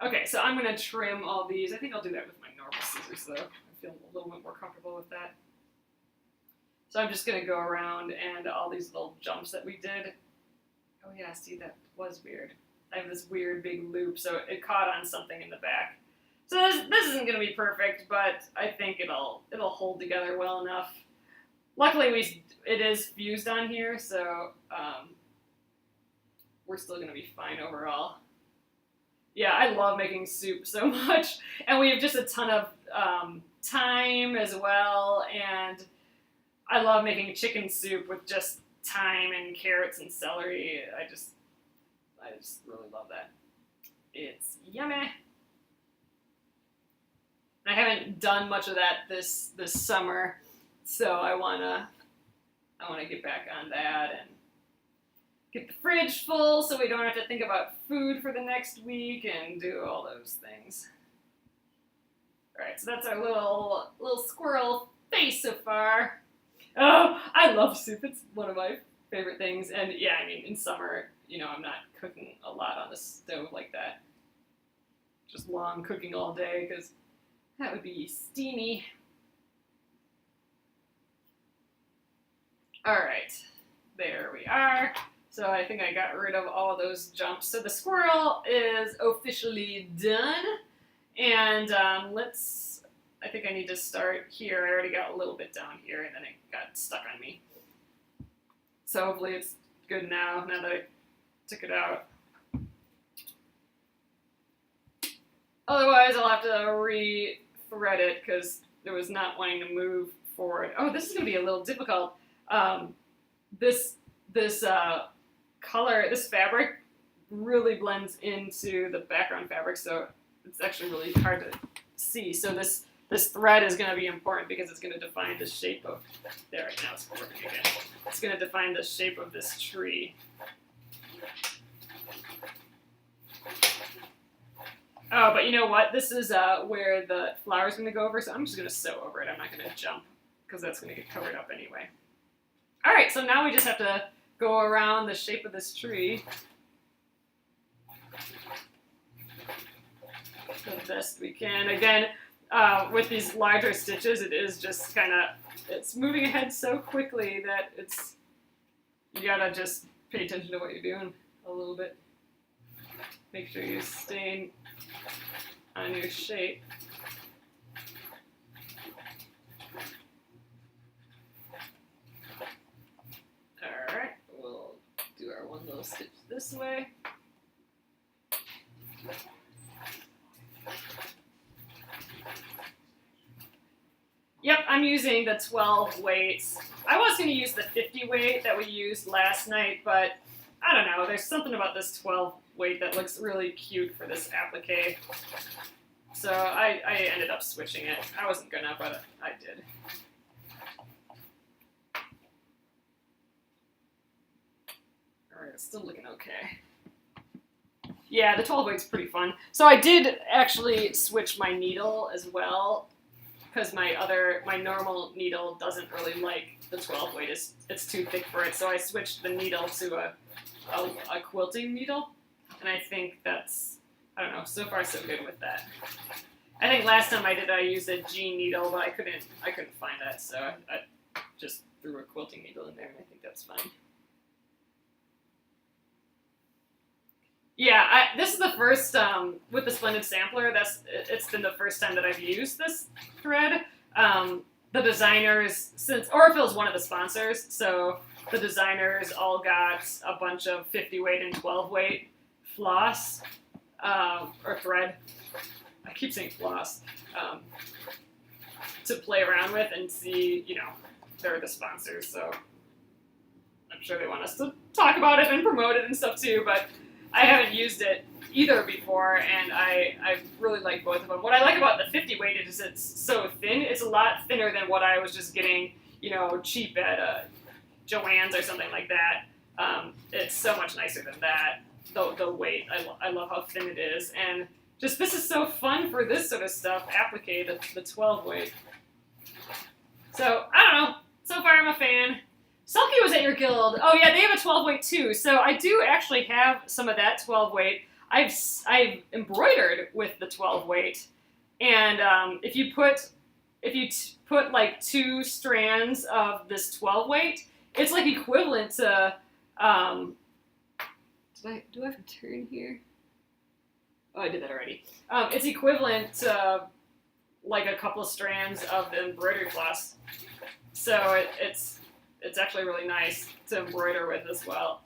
Okay, so I'm going to trim all these. I think I'll do that with my normal scissors, though. I feel a little bit more comfortable with that. So I'm just going to go around and all these little jumps that we did. Oh, yeah, see, that was weird. I have this weird big loop, so it caught on something in the back. So this isn't going to be perfect, but I think it'll hold together well enough. Luckily, it is fused on here, so we're still going to be fine overall. Yeah, I love making soup so much, and we have just a ton of thyme as well, and I love making chicken soup with just thyme and carrots and celery. I just really love that. It's yummy. I haven't done much of that this summer, so I wanna get back on that and get the fridge full so we don't have to think about food for the next week and do all those things. All right, so that's our little squirrel face so far. Oh, I love soup. It's one of my favorite things. And yeah, I mean, in summer, I'm not cooking a lot on the stove like that. Just long cooking all day because that would be steamy. All right, there we are. So I think I got rid of all of those jumps. So the squirrel is officially done. And I think I need to start here. I already got a little bit down here and then it got stuck on me. So hopefully it's good now that I took it out. Otherwise I'll have to re-thread it because it was not wanting to move forward. Oh, this is going to be a little difficult. This color, this fabric really blends into the background fabric, so it's actually really hard to see. So this thread is going to be important because it's going to define the shape of, there, right now it's working again. It's going to define the shape of this tree. Oh, but you know what? This is where the flower is going to go over, so I'm just going to sew over it. I'm not going to jump because that's going to get covered up anyway. All right, so now we just have to go around the shape of this tree the best we can. Again, with these larger stitches, it is just kind of, it's moving ahead so quickly that you gotta just pay attention to what you're doing a little bit. Make sure you're staying on your shape. Alright, we'll do our one little stitch this way. Yep, I'm using the 12 weights. I was going to use the 50 weight that we used last night, but I don't know. There's something about this 12 weight that looks really cute for this applique. So I ended up switching it. I wasn't gonna, but I did. Alright, it's still looking okay. Yeah, the 12 weight's pretty fun. So I did actually switch my needle as well, because my normal needle doesn't really like the 12 weight. It's too thick for it. So I switched the needle to a quilting needle, and I think that's, I don't know, so far so good with that. I think last time I did, I used a G needle, but I couldn't find that, so I just threw a quilting needle in there, and I think that's fine. Yeah, this is the first, with the Splendid Sampler, it's been the first time that I've used this thread. The designers, since Orifil's one of the sponsors, so the designers all got a bunch of 50 weight and 12 weight floss, or thread. I keep saying floss, to play around with and see, you know, they're the sponsors, so I'm sure they want us to talk about it and promote it and stuff too, but I haven't used it either before, and I really like both of them. What I like about the 50 weight is it's so thin. It's a lot thinner than what I was just getting, you know, cheap at Joann's or something like that. It's so much nicer than that. The weight, I love how thin it is, and just this is so fun for this sort of stuff. Applique the 12 weight. So I don't know. So far, I'm a fan. Sulky was at your guild. Oh yeah, they have a 12 weight too. So I do actually have some of that 12 weight. I've embroidered with the 12 weight, and if you put like 2 strands of this 12 weight, it's like equivalent to. Do I have to turn here? Oh, I did that already. It's equivalent to like a couple of strands of the embroidery floss. So it's actually really nice to embroider with as well.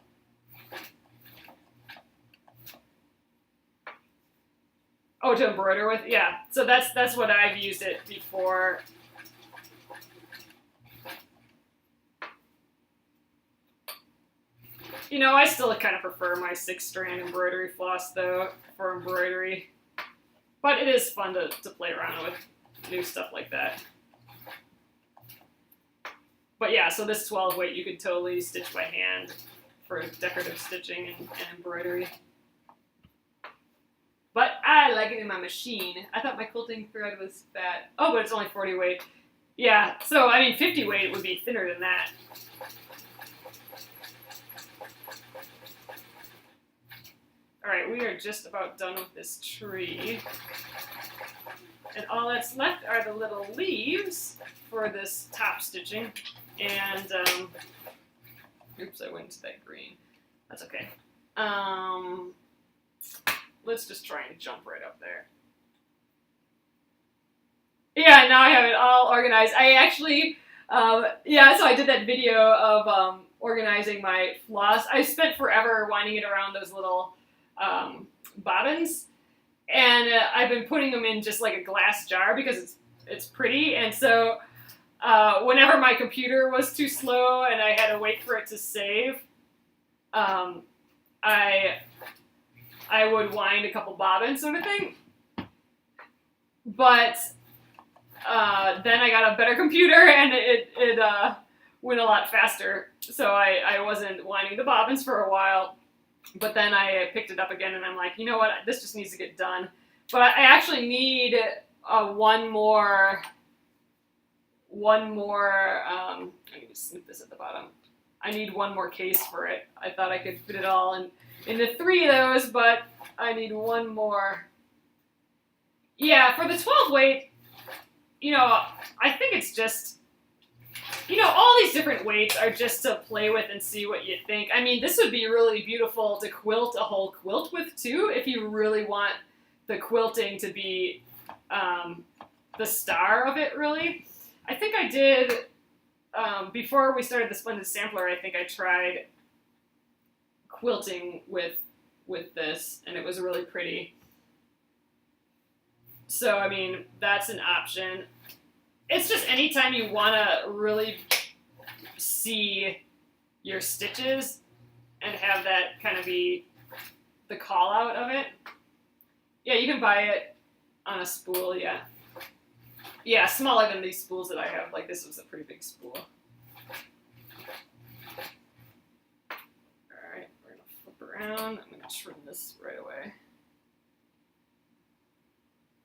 Oh, to embroider with? Yeah. So that's what I've used it before. You know, I still kind of prefer my 6-strand embroidery floss, though, for embroidery. But it is fun to play around with new stuff like that. But yeah, so this 12 weight you could totally stitch by hand for decorative stitching and embroidery. But I like it in my machine. I thought my quilting thread was fat. Oh, but it's only 40 weight. Yeah, so I mean 50 weight would be thinner than that. Alright, we are just about done with this tree. And all that's left are the little leaves for this top stitching. And, oops, I went to that green. That's okay. Let's just try and jump right up there. Yeah, now I have it all organized. I actually, yeah, so I did that video of organizing my floss. I spent forever winding it around those little bobbins, and I've been putting them in just like a glass jar because it's pretty, and so whenever my computer was too slow and I had to wait for it to save, I would wind a couple bobbins sort of thing. But then I got a better computer and it went a lot faster, so I wasn't winding the bobbins for a while. But then I picked it up again and I'm like, you know what, this just needs to get done. But I actually need one more, I need to snip this at the bottom. I need one more case for it. I thought I could fit it all into 3 of those, but I need one more. Yeah, for the 12 weight, you know, I think it's just, you know, all these different weights are just to play with and see what you think. I mean, this would be really beautiful to quilt a whole quilt with, too, if you really want the quilting to be the star of it, really. I think I did, before we started the Splendid Sampler, I think I tried quilting with this, and it was really pretty. So, I mean, that's an option. It's just anytime you want to really see your stitches and have that kind of be the call out of it. Yeah, you can buy it on a spool, yeah. Yeah, smaller than these spools that I have. Like, this was a pretty big spool. Alright, we're going to flip around. I'm going to trim this right away.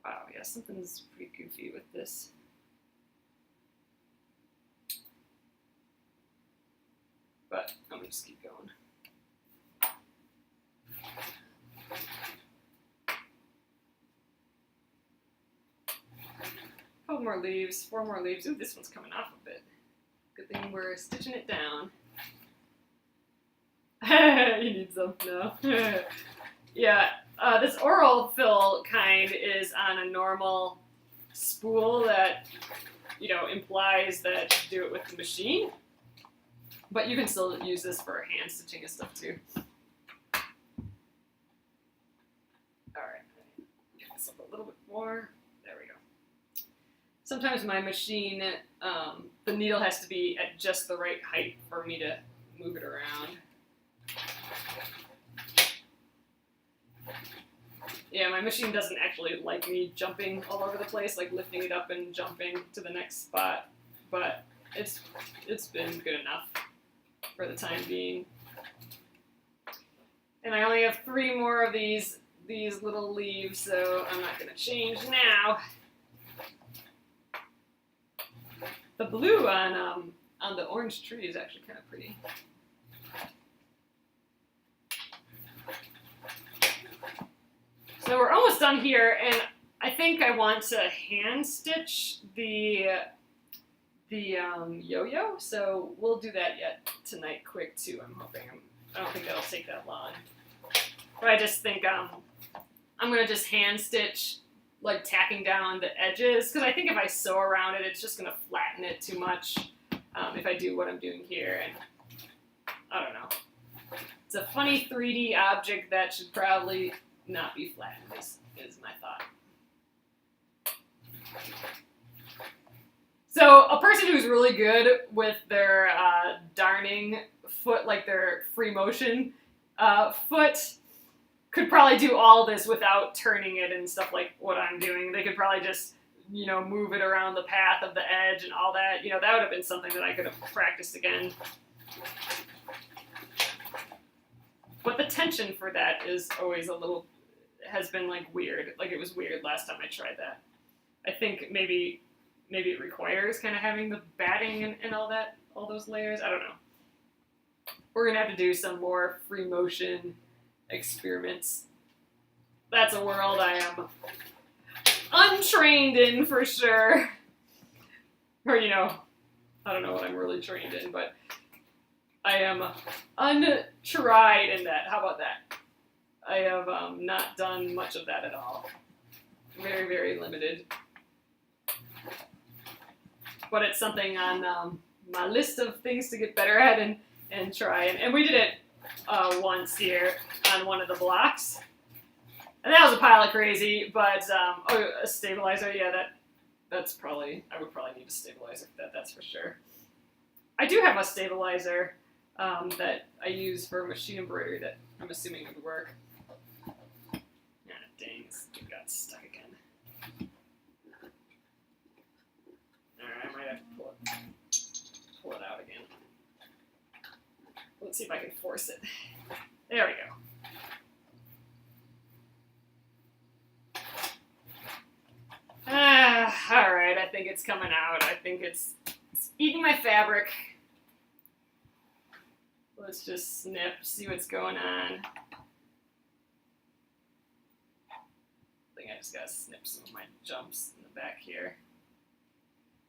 Wow, yeah, something's pretty goofy with this. But I'm going to just keep going. Couple more leaves, 4 more leaves. Ooh, this one's coming off a bit. Good thing we're stitching it down. You need some? No. Yeah, this oral fill kind is on a normal spool that, you know, implies that you do it with the machine. But you can still use this for hand stitching and stuff too. Alright, get this up a little bit more. There we go. Sometimes my machine, the needle has to be at just the right height for me to move it around. Yeah, my machine doesn't actually like me jumping all over the place, like lifting it up and jumping to the next spot, but it's been good enough for the time being. And I only have 3 more of these little leaves, so I'm not going to change now. The blue on the orange tree is actually kind of pretty. So we're almost done here, and I think I want to hand stitch the yo-yo, so we'll do that yet tonight quick too, I'm hoping. I don't think that'll take that long. But I just think I'm going to just hand stitch, like tacking down the edges, because I think if I sew around it, it's just going to flatten it too much if I do what I'm doing here, and I don't know. It's a funny 3D object that should probably not be flattened, is my thought. So a person who's really good with their darning foot, like their free motion foot, could probably do all this without turning it and stuff like what I'm doing. They could probably just, you know, move it around the path of the edge and all that. You know, that would have been something that I could have practiced again. But the tension for that is always a little, has been like weird. Like it was weird last time I tried that. I think maybe it requires kind of having the batting and all that, all those layers. I don't know. We're going to have to do some more free motion experiments. That's a world I am untrained in for sure. Or, you know, I don't know what I'm really trained in, but I am untried in that. How about that? I have not done much of that at all. Very, very limited. But it's something on my list of things to get better at and try. And we did it once here on one of the blocks. And that was a pile of crazy, but oh, a stabilizer, yeah, that's probably, I would probably need a stabilizer for that, that's for sure. I do have a stabilizer that I use for machine embroidery that I'm assuming would work. Ah, dang, this got stuck again. Alright, I might have to pull it out again. Let's see if I can force it. There we go. Alright, I think it's coming out. I think it's eating my fabric. Let's just snip, see what's going on. I think I just gotta snip some of my jumps in the back here.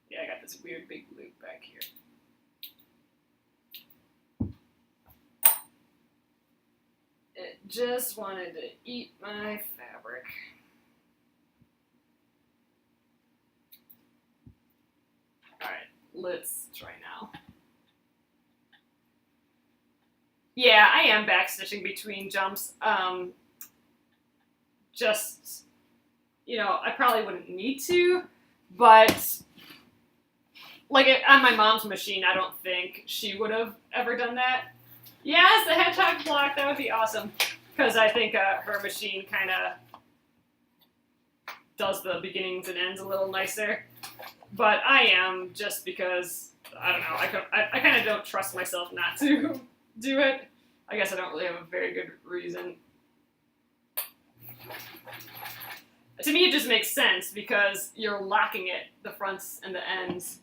Yeah, I got this weird big loop back here. It just wanted to eat my fabric. Alright, let's try now. Yeah, I am backstitching between jumps. Just, you know, I probably wouldn't need to, but like on my mom's machine, I don't think she would have ever done that. Yes, the hedgehog block, that would be awesome. Because I think her machine kind of does the beginnings and ends a little nicer. But I am, just because, I don't know, I kind of don't trust myself not to do it. I guess I don't really have a very good reason. To me, it just makes sense because you're locking it, the fronts and the ends.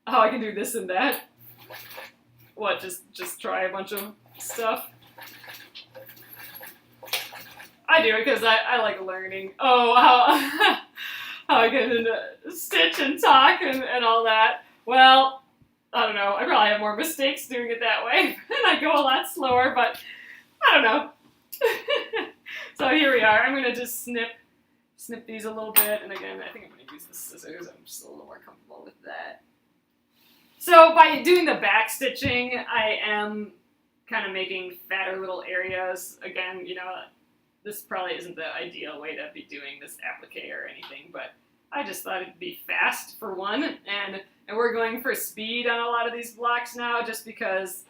Oh, I can do this and that. What, just try a bunch of stuff? I do it because I like learning. Oh, how I get into stitch and talk and all that. Well, I don't know. I probably have more mistakes doing it that way. And I go a lot slower, but I don't know. So here we are. I'm going to just snip these a little bit. And again, I think I'm going to use the scissors. I'm just a little more comfortable with that. So by doing the back stitching, I am kind of making fatter little areas. Again, you know, this probably isn't the ideal way to be doing this applique or anything, but I just thought it'd be fast for one, and we're going for speed on a lot of these blocks now, just because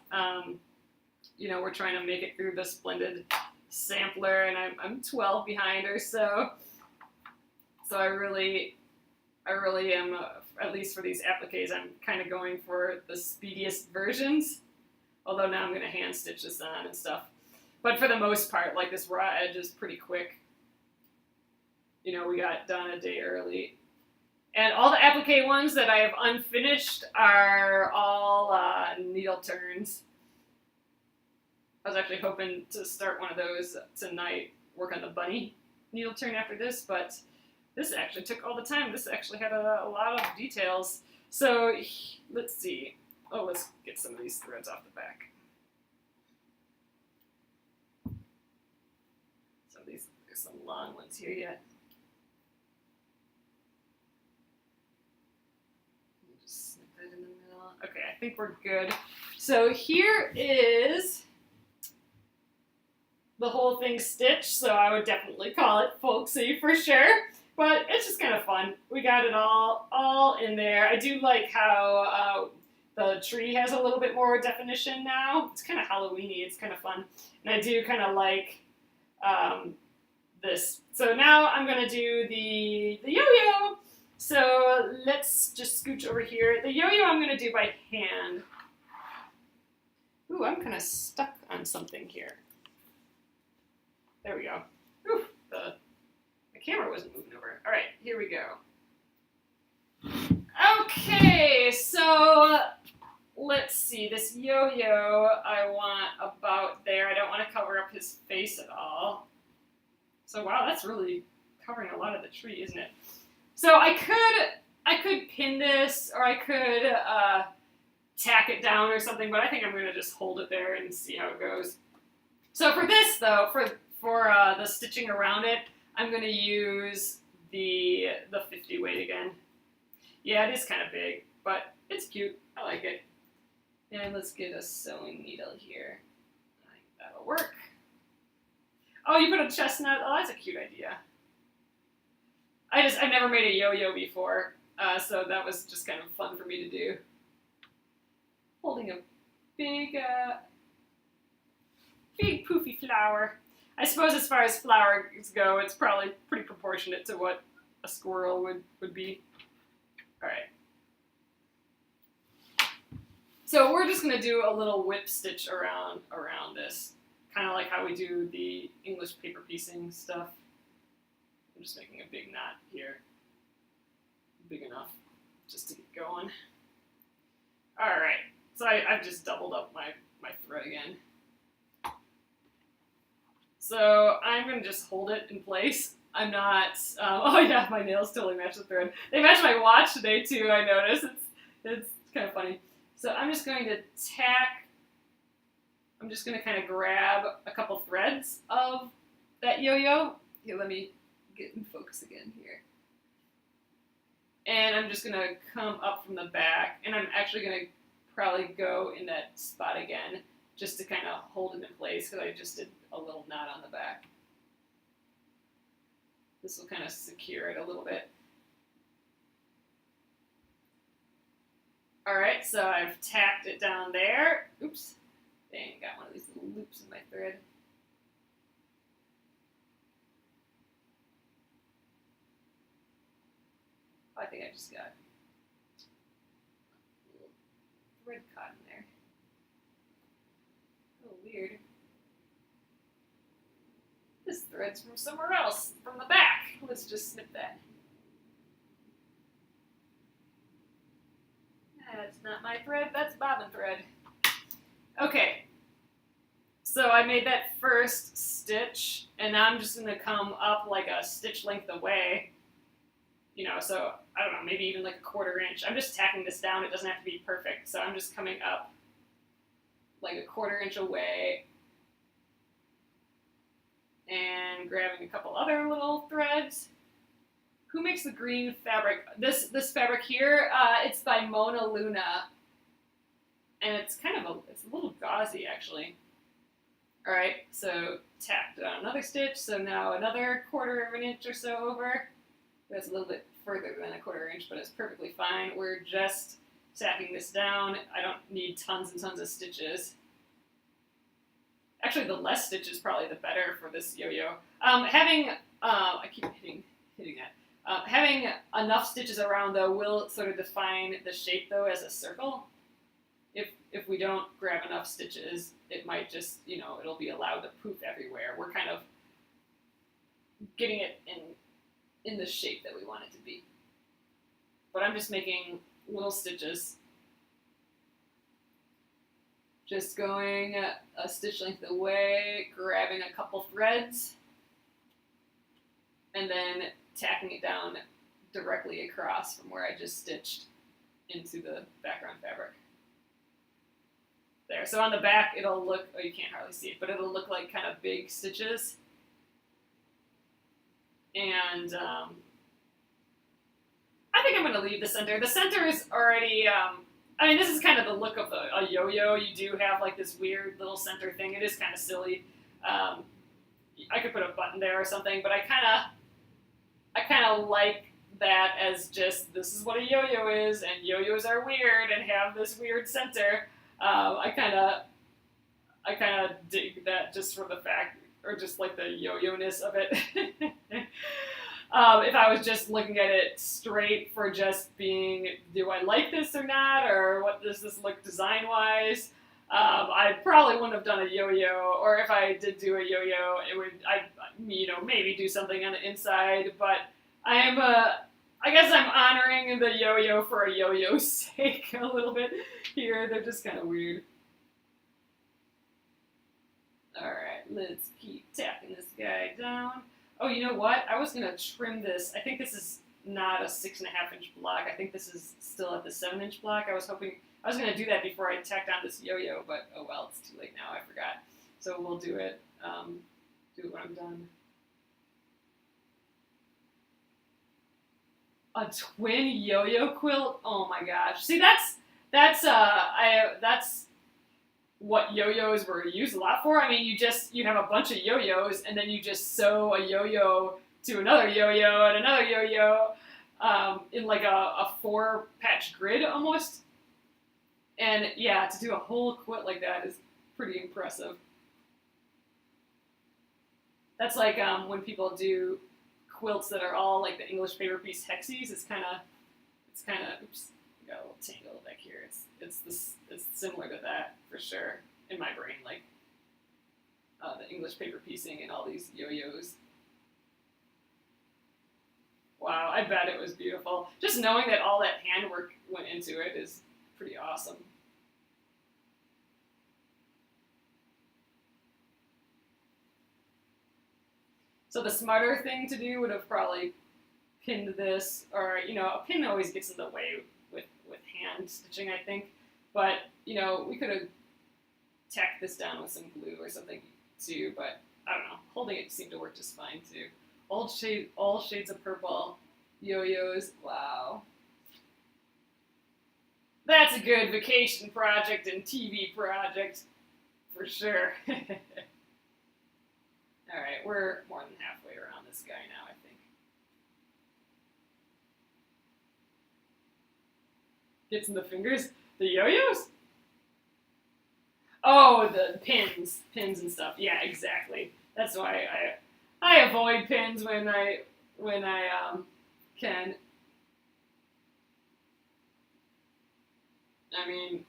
you know, we're trying to make it through the Splendid Sampler, and I'm 12 behind or so. So I really am, at least for these appliques, I'm kind of going for the speediest versions. Although now I'm going to hand stitch this on and stuff. But for the most part, like, this raw edge is pretty quick. You know, we got done a day early. And all the applique ones that I have unfinished are all needle turns. I was actually hoping to start one of those tonight, work on the bunny needle turn after this, but this actually took all the time. This actually had a lot of details. So let's see. Oh, let's get some of these threads off the back. Some of these, there's some long ones here yet. Just snip that in the middle. Okay, I think we're good. So here is the whole thing stitched, so I would definitely call it folksy for sure. But it's just kind of fun. We got it all in there. I do like how the tree has a little bit more definition now. It's kind of Halloween-y. It's kind of fun. And I do kind of like this. So now I'm going to do the yo-yo. So let's just scooch over here. The yo-yo I'm going to do by hand. Ooh, I'm kind of stuck on something here. There we go. Ooh, the camera wasn't moving over. All right, here we go. Okay, so let's see. This yo-yo I want about there. I don't want to cover up his face at all. So wow, that's really covering a lot of the tree, isn't it? So I could pin this, or I could tack it down or something, but I think I'm going to just hold it there and see how it goes. So for this though, for the stitching around it, I'm going to use the 50 weight again. Yeah, it is kind of big, but it's cute. I like it. And let's get a sewing needle here. I think that'll work. Oh, you put a chestnut? Oh, that's a cute idea. I've never made a yo-yo before, so that was just kind of fun for me to do. Holding a big poofy flower. I suppose as far as flowers go, it's probably pretty proportionate to what a squirrel would be. All right. So we're just going to do a little whip stitch around this, kind of like how we do the English paper piecing stuff. I'm just making a big knot here, big enough just to get going. All right. So I've just doubled up my thread again. So I'm going to just hold it in place. I'm not, oh yeah, my nails totally match the thread. They match my watch today too, I noticed. It's kind of funny. So I'm just going to tack, I'm just going to kind of grab a couple threads of that yo-yo. Here, let me get in focus again here. And I'm just going to come up from the back, and I'm actually going to probably go in that spot again, just to kind of hold it in place, because I just did a little knot on the back. This will kind of secure it a little bit. All right, so I've tacked it down there. Oops, dang, got one of these little loops in my thread. think I just got a little thread caught in there. Oh, weird. This thread's from somewhere else, from the back. Let's just snip that. That's not my thread, that's bobbin thread. Okay, so I made that first stitch, and now I'm just going to come up like a stitch length away. You know, so, I don't know, maybe even like a 1/4 inch. I'm just tacking this down, it doesn't have to be perfect, so I'm just coming up like a 1/4 inch away, and grabbing a couple other little threads. Who makes the green fabric? This fabric here, it's by Mona Luna, and it's kind of it's a little gauzy actually. All right, so tack down another stitch. So now another 1/4 inch or so over. That's a little bit further than a 1/4 inch, but it's perfectly fine. We're just tacking this down. I don't need tons and tons of stitches. Actually, the less stitches probably the better for this yo-yo. I keep hitting that. Having enough stitches around though will sort of define the shape though as a circle. If we don't grab enough stitches, it might just, you know, it'll be allowed to poof everywhere. We're kind of getting it in the shape that we want it to be. But I'm just making little stitches. Just going a stitch length away, grabbing a couple threads, and then tacking it down directly across from where I just stitched into the background fabric. There, so on the back it'll look, oh you can't hardly see it, but it'll look like kind of big stitches. And I think I'm going to leave the center. The center is already, I mean this is kind of the look of a yo-yo. You do have like this weird little center thing. It is kind of silly. I could put a button there or something, but I kind of like that as just, this is what a yo-yo is, and yo-yos are weird and have this weird center. I kind of dig that just for the fact, or just like the yo-yo-ness of it. If I was just looking at it straight for just being, do I like this or not, or what does this look design-wise, I probably wouldn't have done a yo-yo, or if I did do a yo-yo, maybe do something on the inside, but I guess I'm honoring the yo-yo for a yo-yo's sake a little bit here. They're just kind of weird. Alright, let's keep tapping this guy down. Oh, you know what? I was going to trim this. I think this is not a 6.5 inch block. I think this is still at the 7 inch block. I was going to do that before I tacked on this yo-yo, but oh well, it's too late now. I forgot. So we'll do it when I'm done. A twin yo-yo quilt? Oh my gosh. See, that's what yo-yos were used a lot for. I mean, you have a bunch of yo-yos, and then you just sew a yo-yo to another yo-yo and another yo-yo in like a 4-patch grid almost. And yeah, to do a whole quilt like that is pretty impressive. That's like when people do quilts that are all like the English paper piece hexies. It's kind of, oops, got a little tangle back here. It's similar to that for sure in my brain, like the English paper piecing and all these yo-yos. Wow, I bet it was beautiful. Just knowing that all that handwork went into it is pretty awesome. So the smarter thing to do would have probably pinned this, or, you know, a pin always gets in the way with hand stitching, I think. But, you know, we could have tacked this down with some glue or something too, but I don't know. Holding it seemed to work just fine too. All shades of purple, yo-yos, wow. That's a good vacation project and TV project, for sure. Alright, we're more than halfway around this guy now, I think. Gets in the fingers? The yo-yos? Oh, the pins and stuff. Yeah, exactly. That's why I avoid pins when I can. I mean,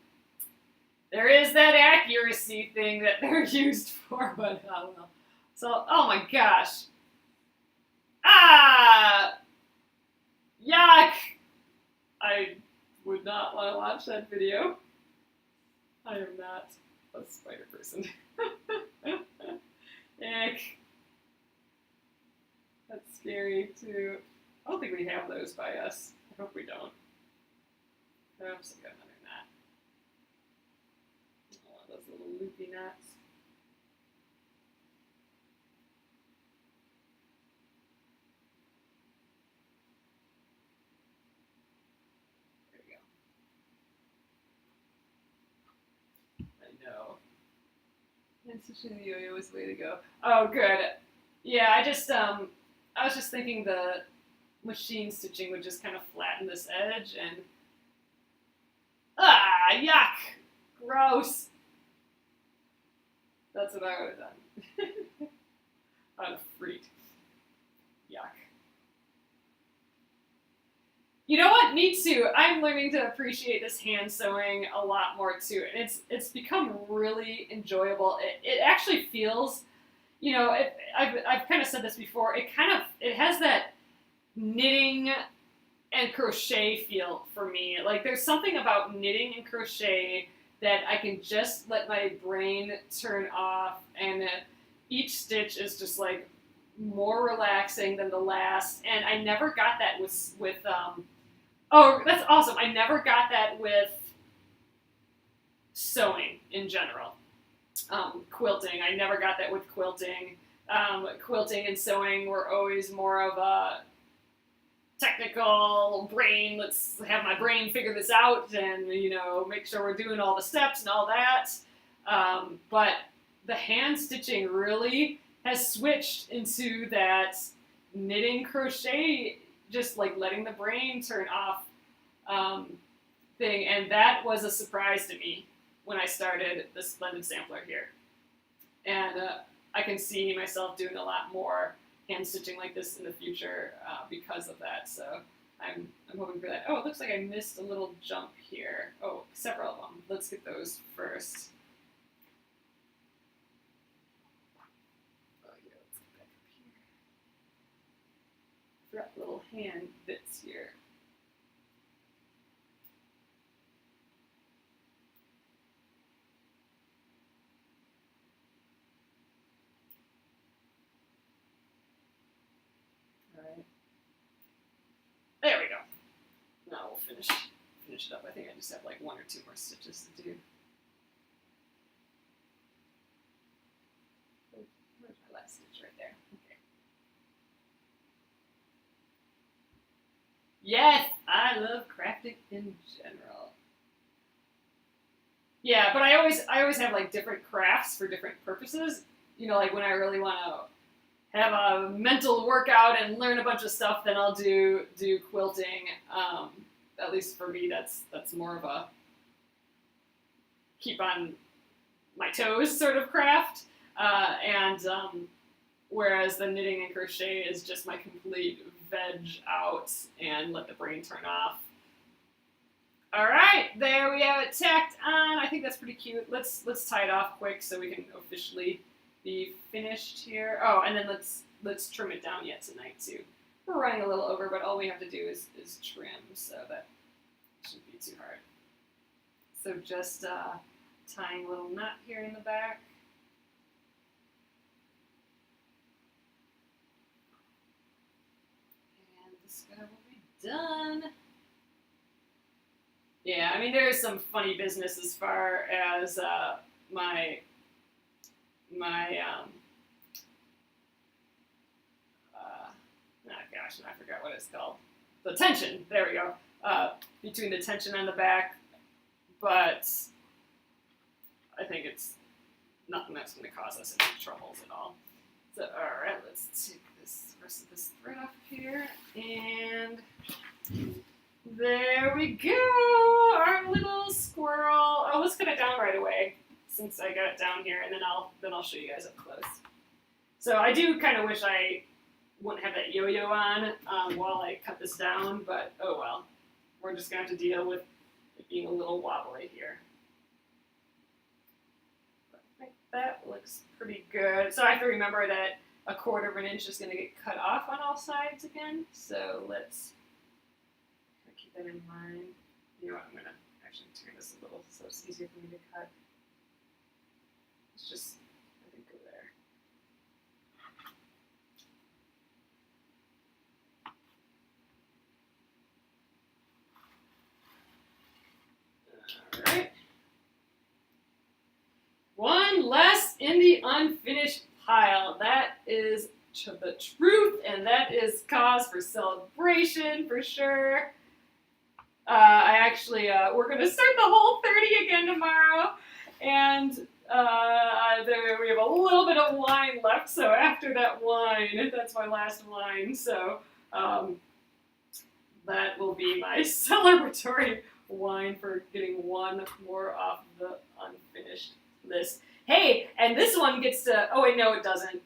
there is that accuracy thing that they're used for, but I don't know. So, oh my gosh. Ah! Yuck! I would not want to watch that video. I am not a spider person. Ick. That's scary too. I don't think we have those by us. I hope we don't. Oops, I got another knot. One of those little loopy knots. There we go. I know. And switching the yo-yo is the way to go. Oh, good. Yeah, I was just thinking the machine stitching would just kind of flatten this edge and yuck, gross. That's what I would have done. I'd have freaked. Yuck. You know what? Me too. I'm learning to appreciate this hand sewing a lot more too, and it's become really enjoyable. It actually feels, you know, I've kind of said this before. It has that knitting and crochet feel for me. Like there's something about knitting and crochet that I can just let my brain turn off, and each stitch is just like more relaxing than the last. And I never got that with oh, that's awesome. I never got that with sewing in general. Quilting, I never got that with quilting. Quilting and sewing were always more of a technical brain, let's have my brain figure this out and, you know, make sure we're doing all the steps and all that. But the hand stitching really has switched into that knitting crochet, just like letting the brain turn off thing. And that was a surprise to me when I started the Splendid Sampler here. And I can see myself doing a lot more hand stitching like this in the future because of that. So I'm hoping for that. Oh, it looks like I missed a little jump here. Oh, several of them. Let's get those first. Oh yeah, let's get back up here. Forgot little hand bits here. There we go. Now we'll finish it up. I think I just have like 1 or 2 more stitches to do. Where's my last stitch? Right there. Okay. Yes, I love crafting in general. Yeah, but I always have like different crafts for different purposes. You know, like when I really want to have a mental workout and learn a bunch of stuff, then I'll do quilting. At least for me, that's more of a keep on my toes sort of craft. Whereas the knitting and crochet is just my complete veg out and let the brain turn off. All right, there we have it tacked on. I think that's pretty cute. Let's tie it off quick so we can officially be finished here. Oh, and then let's trim it down yet tonight too. We're running a little over, but all we have to do is trim, so that shouldn't be too hard. So just tying a little knot here in the back. And this guy will be done. Yeah, I mean, there is some funny business as far as my gosh, I forgot what it's called. The tension, there we go, between the tension on the back, but I think it's nothing that's going to cause us any troubles at all. So, all right, let's take this rest of this thread off here, and there we go, our little squirrel. Oh, let's cut it down right away since I got it down here, and then I'll show you guys up close. So I do kind of wish I wouldn't have that yo-yo on while I cut this down, but oh well. We're just gonna have to deal with it being a little wobbly here. But I think that looks pretty good. So I have to remember that 1/4 inch is going to get cut off on all sides again. So let's keep that in mind. You know what, I'm going to actually turn this a little so it's easier for me to cut. Let's just, I think, go there. All right. One less in the unfinished pile. That is the truth, and that is cause for celebration for sure. I actually, we're going to start the whole 30 again tomorrow, and we have a little bit of wine left, so after that wine, that's my last wine, so that will be my celebratory wine for getting one more off the unfinished list. Hey, and this one gets to, oh wait, no it doesn't.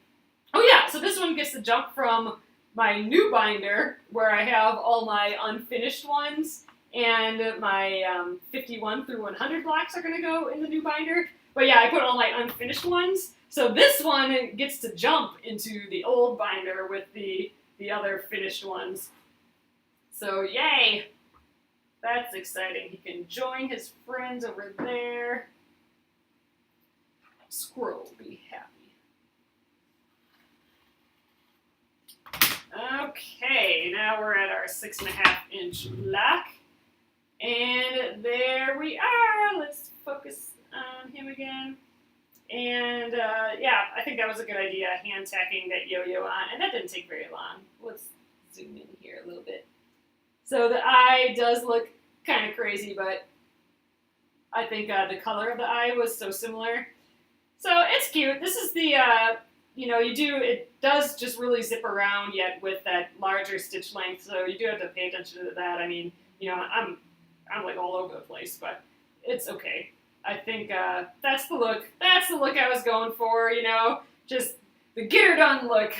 Oh yeah, so this one gets to jump from my new binder, where I have all my unfinished ones, and my 51 through 100 blocks are going to go in the new binder. But yeah, I put all my unfinished ones. So this one gets to jump into the old binder with the other finished ones. So yay! That's exciting. He can join his friends over there. Squirrel will be happy. Okay, now we're at our 6.5 inch block. And there we are. Let's focus on him again. And yeah, I think that was a good idea, hand tacking that yo-yo on. And that didn't take very long. Let's zoom in here a little bit. So the eye does look kind of crazy, but I think the color of the eye was so similar. So it's cute. This is the, it does just really zip around yet with that larger stitch length. So you do have to pay attention to that. I mean, I'm like all over the place, but it's okay. I think that's the look. That's the look I was going for, just the get her done look,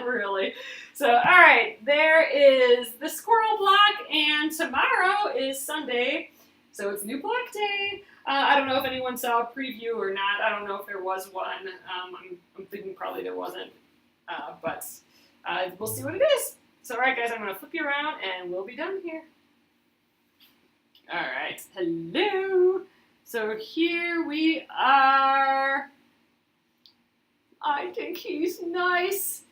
really. So, all right, there is the squirrel block, and tomorrow is Sunday, so it's new block day. I don't know if anyone saw a preview or not. I don't know if there was one. I'm thinking probably there wasn't, but we'll see what it is. So, all right, guys, I'm going to flip you around, and we'll be done here. All right, hello. So here we are. I think he's nice.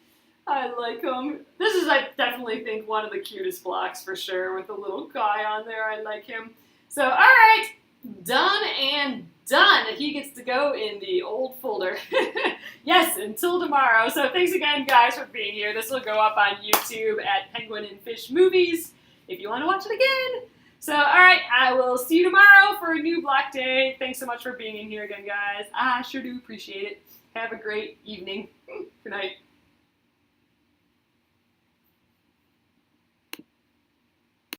I like him. This is, I definitely think, one of the cutest blocks for sure, with a little guy on there. I like him. So, all right, done and done. He gets to go in the old folder. Yes, until tomorrow. So thanks again, guys, for being here. This will go up on YouTube at Penguin and Fish Movies if you want to watch it again. So, all right, I will see you tomorrow for a new block day. Thanks so much for being in here again, guys. I sure do appreciate it. Have a great evening. Good night.